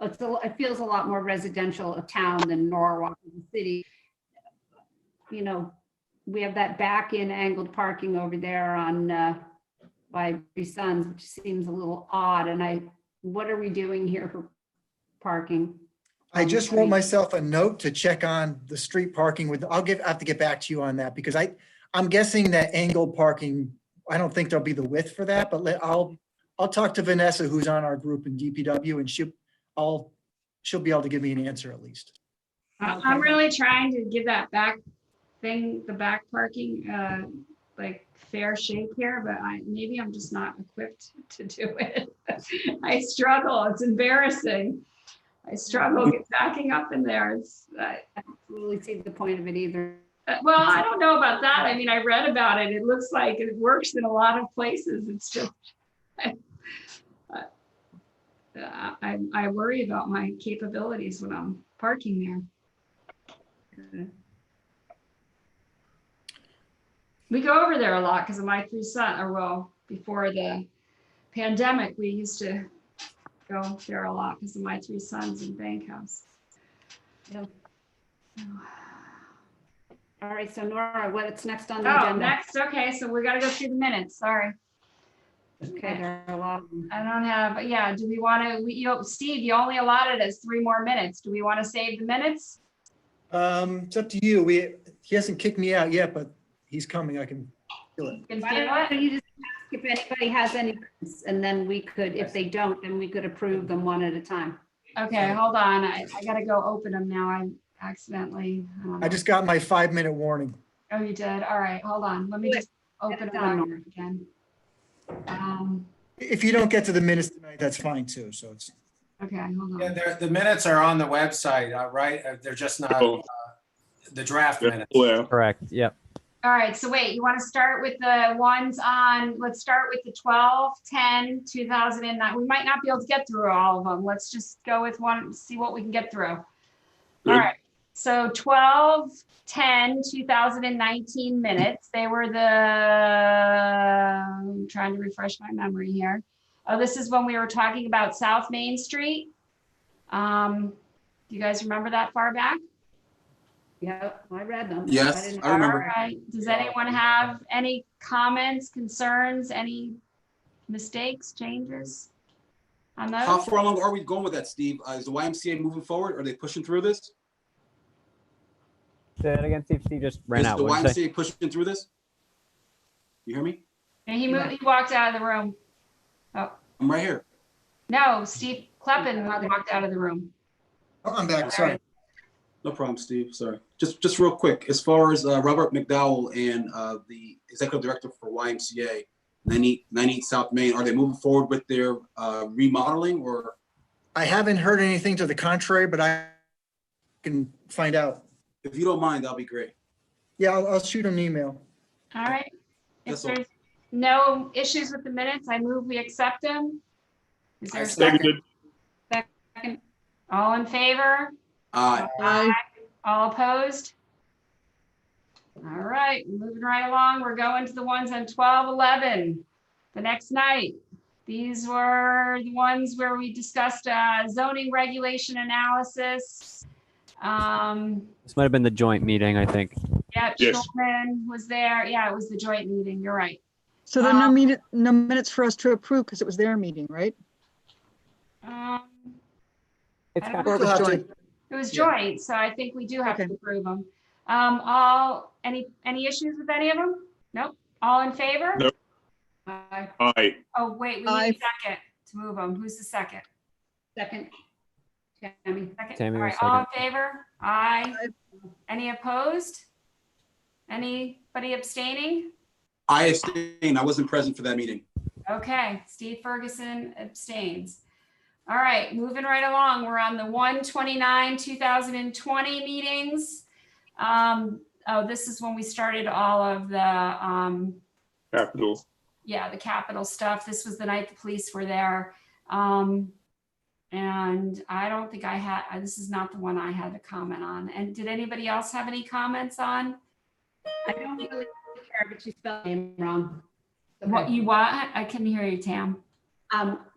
H: It feels a lot more residential a town than Norwalk in the city. We have that back in angled parking over there on by Three Sons, which seems a little odd. And what are we doing here for parking?
A: I just wrote myself a note to check on the street parking I have to get back to you on that, because I'm guessing that angled parking, I don't think there'll be the width for that, but I'll talk to Vanessa, who's on our group in DPW, and she'll be able to give me an answer at least.
E: I'm really trying to give that back thing, the back parking, like fair shake here, but maybe I'm just not equipped to do it. I struggle. It's embarrassing. I struggle backing up in there. I
H: don't really see the point of it either.
E: Well, I don't know about that. I mean, I read about it. It looks like it works in a lot of places. It's just, I worry about my capabilities when I'm parking there. We go over there a lot because of my three sons, or well, before the pandemic, we used to go there a lot because of my three sons in Bank House.
H: Yep. All right, so Nora, what's next on the
E: Oh,
H: agenda?
E: next, okay, so we gotta go through the minutes, sorry.
H: Okay, there are a lot of them.
E: I don't have, yeah, do we want to, Steve, you only allotted us 3 more minutes. Do we want to save the minutes?
A: It's up to you. He hasn't kicked me out yet, but he's coming. I can feel it.
E: Can
H: Why
E: feel
H: don't
E: it?
H: you just ask if anybody has any, and then we could, if they don't, then we could approve them one at a time.
E: Okay, hold on, I gotta go open them now, I accidentally. don't
A: I
E: know.
A: just got my 5-minute warning.
E: Oh, you did, all right, hold on, let me
H: Do it.
E: just open
H: it
E: it
H: done,
E: up
H: Nora.
E: again.
A: If you don't get to the minutes tonight, that's fine too. So it's,
E: Okay, hold
F: Yeah,
E: on.
F: the minutes are on the website, right? They're just not the draft minutes.
C: Well,
B: Correct. Yep.
E: All right, so wait, you want to start with the ones on, let's start with the 12/10/2009. We might not be able to get through all of them. Let's just go with one, see what we can get through. All
C: Good.
E: right, so 12/10/2019 minutes. They were I'm trying to refresh my memory here. Oh, this is when we were talking about South Main Street. Do you guys remember that far back?
H: Yep, I read them.
I: Yes,
H: didn't-
I: I remember.
E: All right, does anyone have any comments, concerns, any mistakes, changes on
I: How
E: those?
I: far along are we going with that, Steve? Is the YMCA moving forward? Are they pushing through this?
B: Say that again, Steve. Steve just ran
I: Is
B: out.
I: the
B: What'd you say?
I: YMCA pushing through this? You hear me?
E: And he moved, he walked out of the room. Oh,
I: I'm right here.
E: no, Steve Kleppen walked out of the room.
A: oh, I'm back. Sorry.
I: No problem, Steve. Sorry. Just real quick, as far as Robert McDowell and the executive director for YMCA, 98 South Main, are they moving forward with their remodeling or?
A: I haven't heard anything to the contrary, but I can find out.
I: If you don't mind, that'll be great.
A: Yeah, I'll shoot an email.
E: All right. If
I: That's all.
E: there's no issues with the minutes, I move we accept them. Is there a
F: I
E: second?
C: seconded.
E: All in favor?
H: Aye.
E: All opposed? All right, moving right along. We're going to the ones on 12/11, the next night. These were the ones where we discussed zoning regulation analysis.
B: This might have been the joint meeting, I think.
E: Yeah,
C: Yes.
E: Schulman was there. Yeah, it was the joint meeting. You're right.
D: So there are no minutes for us to approve because it was their meeting, right?
E: Um,
B: It's
E: I
B: kind
E: don't
B: of,
A: We'll have to-
D: joint.
E: It was
A: Yeah.
E: joint, so I think we do have to
D: Okay.
E: approve them. Any issues with any of them? Nope. All in favor?
C: No.
H: Aye.
C: Aye.
E: Oh, wait, we need
D: Aye.
E: a second to move them. Who's the second?
H: Second. Tammy.
E: Second.
B: Tammy
E: All
B: was
E: right, all in favor? Aye.
D: Aye.
E: Any opposed? Anybody abstaining?
I: I abstain. I wasn't present for that meeting.
E: Okay, Steve Ferguson abstains. All right, moving right along. We're on the 1/29/2020 meetings. Oh, this is when we started all of the,
C: Capital.
E: yeah, the capital stuff. This was the night the police were there. And I don't think I had, this is not the one I had to comment on. And did anybody else have any comments on?
H: I don't really care, but you spelled my name wrong.
E: What you want? I couldn't hear you, Tam.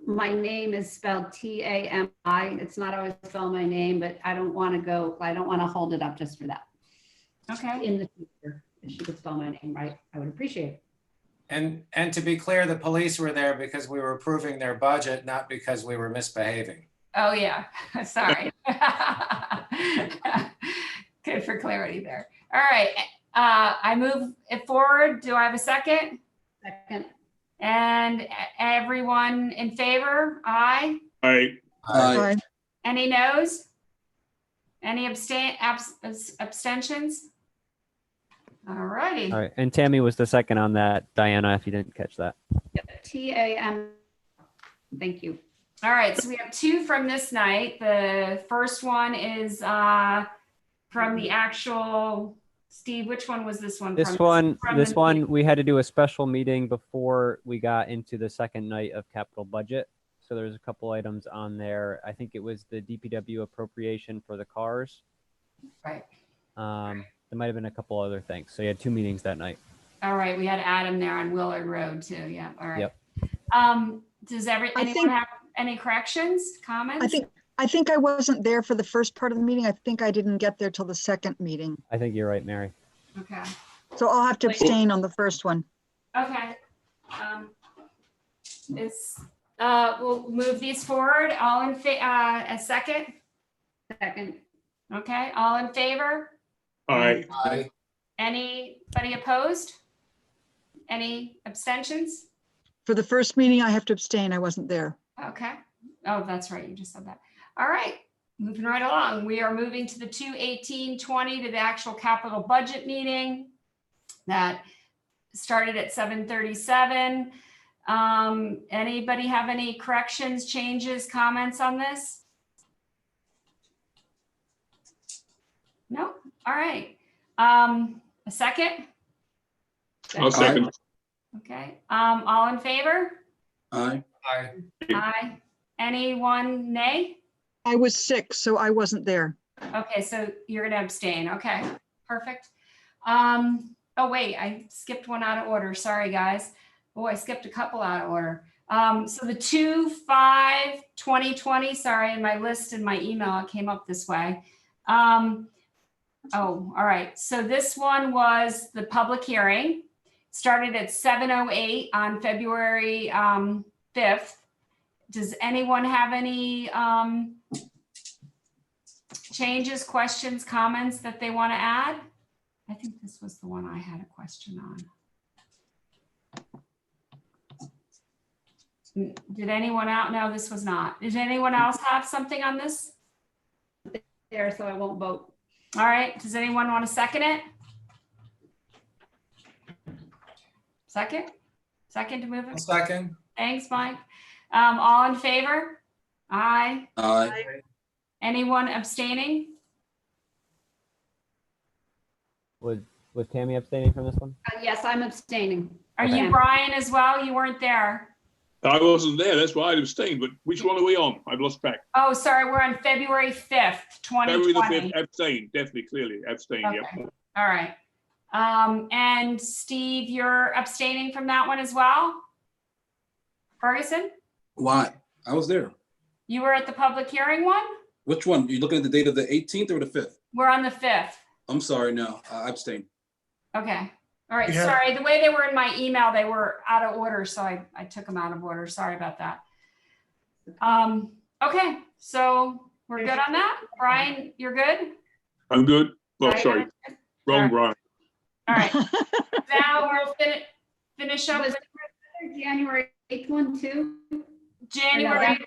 H: My name is spelled Tami. It's not always spell my name, but I don't want to hold it up just for that.
E: Okay.
H: In the future, if she could spell my name right, I would appreciate it.
F: And to be clear, the police were there because we were approving their budget, not because we were misbehaving.
E: Oh, yeah. Sorry. Good for clarity there. All right. I move it forward. Do I have a second?
H: Second.
E: And everyone in favor? Aye.
C: Aye.
A: Aye.
E: Any noes? Any abstentions? All righty.
B: all right. And Tammy was the second on that, Diana, if you didn't catch that.
H: Tami. Thank you.
E: All right, so we have 2 from this night. The first one is from the actual Steve, which one was this one?
B: This
E: from?
B: one,
E: From
B: we had to do a special meeting before we got into the second night of capital budget. So there's a couple items on there. I think it was the DPW appropriation for the cars.
E: Right.
B: There might have been a couple other things. So you had two meetings that night.
E: All right, we had Adam there on Willard Road too. Yeah, all right.
B: Yep.
E: Does
D: I
E: anyone
D: think-
E: have any corrections, comments?
D: I think I wasn't there for the first part of the meeting. I think I didn't get there till the second meeting.
B: I think you're right, Mary.
E: Okay,
D: So I'll have to
E: Wait.
D: abstain on the first one.
E: okay. We'll move these forward. All in a second?
H: Second.
E: Okay, all in favor?
C: Aye.
F: Aye.
E: Anybody opposed? Any abstentions?
D: For the first meeting, I have to abstain. I wasn't there.
E: Okay. Oh, that's right. You just said that. All right. Moving right along. We are moving to the 2/18/20 to the actual capital budget meeting that started at 7:37. Anybody have any corrections, changes, comments on this? No? All right. A second?
C: I'll second.
E: Okay. All in favor?
I: Aye.
F: Aye.
E: Aye. Anyone nay?
D: I was sick, so I wasn't there.
E: Okay, so you're gonna abstain. Okay, perfect. Oh wait, I skipped one out of order. Sorry, guys. Oh, I skipped a couple out of order. So the 2/5/2020, sorry, in my list in my email, it came up this way. Oh, all right. So this one was the public hearing. Started at 7:08 on February 5th. Does anyone have any changes, questions, comments that they want to add? I think this was the one I had a question on. Did anyone out? No, this was not. Did anyone else have something on this?
H: There, so I won't vote.
E: All right. Does anyone want to second it? Second? Second to move it?
F: Second.
E: Thanks, Mike. All in favor? Aye.
I: Aye.
E: Anyone abstaining?
B: Was Tammy abstaining from this one?
H: Yes, I'm abstaining.
E: Are
B: Okay.
E: you Brian as well? You weren't there.
C: I wasn't there, that's why I abstained, but which one are we on? I've lost track.
E: Oh, sorry, we're on February 5th,
C: February the
E: 2020.
C: 5th, abstain, definitely, clearly, abstain,
E: Okay.
C: yeah.
E: All right. And Steve, you're abstaining from that one as well? Ferguson,
I: Why? I was there.
E: you were at the public hearing one?
I: Which one? You looking at the date of the 18th or the 5th?
E: We're on the 5th.
I: I'm sorry, no, I abstain.
E: Okay. All right,
A: You have-
E: sorry. The way they were in my email, they were out of order, so I took them out of order. Sorry about that. Okay, so we're good on that? Brian, you're good?
C: I'm good. Oh,
E: Brian,
C: sorry,
E: you're good?
C: wrong Brian.
E: All right, now we'll finish up
H: Was
E: with
H: there January 8th one too?
E: January,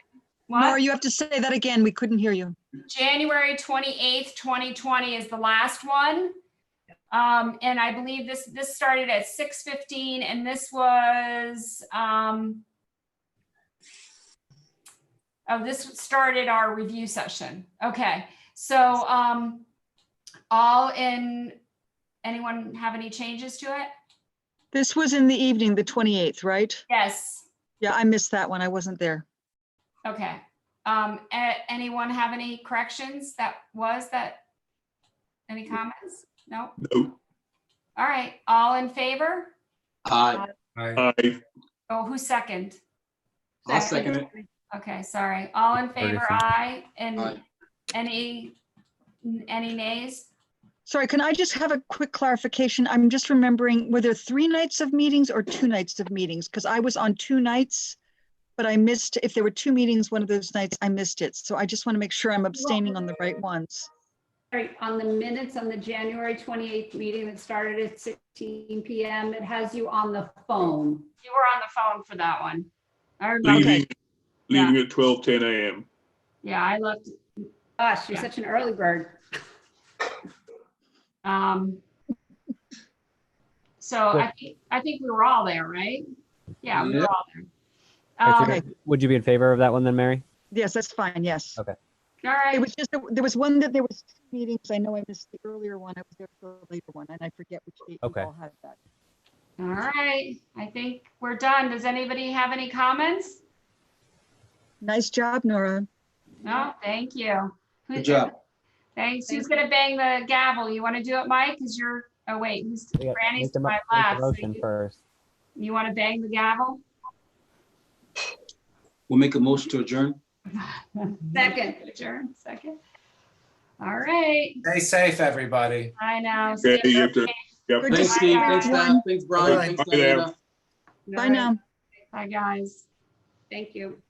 D: Nora,
E: what?
D: you have to say that again. We couldn't hear you.
E: January 28th, 2020 is the last one. And I believe this started at 6:15 and this was, this started our review session. Okay, so, anyone have any changes to it?
D: This was in the evening, the 28th, right?
E: Yes,
D: Yeah, I missed that one. I wasn't there.
E: okay. Anyone have any corrections? Any comments? No?
C: No,
E: All right, all in favor?
I: Aye.
F: Aye.
C: aye,
E: Oh, who's second?
I: I'll second it.
E: Okay, sorry. All in favor,
B: Ferguson.
E: aye. And
I: Aye.
E: any nays?
D: Sorry, can I just have a quick clarification? I'm just remembering, were there 3 nights of meetings or 2 nights of meetings? Because I was on 2 nights, but I missed, if there were 2 meetings, one of those nights, I missed it. So I just want to make sure I'm abstaining on the right ones.
H: Right, on the minutes on the January 28th meeting that started at 16 PM, it has you on the phone.
E: You were on the phone for that one. I remember.
C: leaving, leaving at 12:10 a.m.
E: Yeah, I looked.
H: Gosh, you're
E: Yeah.
H: such an early bird.
E: So I think we were all there, right? Yeah, we were
I: Yep.
E: all there.
B: Okay, so
D: Okay.
B: would you be in favor of that one then, Mary?
D: Yes, that's fine. Yes.
B: Okay.
E: All right.
D: It was just, there was one that there was 2 meetings. I know I missed the earlier one. I was there for the later one, and I forget which date you
B: Okay.
D: all had that.
E: All right. I think we're done. Does anybody have any comments?
D: Nice job, Nora.
E: No, thank you.
I: Good job.
E: Thanks. Who's gonna bang the gavel? You want to do it, Mike? Because you're, oh wait, who's,
B: Yeah,
E: Franny's
B: make the
E: to
B: mo-
E: my
B: make the
E: left. so
B: motion first.
E: You want to bang the gavel?
I: We'll make a motion to adjourn.
E: Second, adjourn, second. All right.
F: Stay safe, everybody.
E: I know.
C: Yeah,
E: Stay
C: you have to-
E: safe.
C: Yep.
D: Good to
I: Thanks,
D: see
I: Steve.
D: you,
I: Thanks, Staff.
D: everyone.
I: Thanks, Brian.
A: Bye.
I: Thanks,
C: Bye there.
I: Diana.
D: Bye now.
E: Bye, guys.
H: Thank you.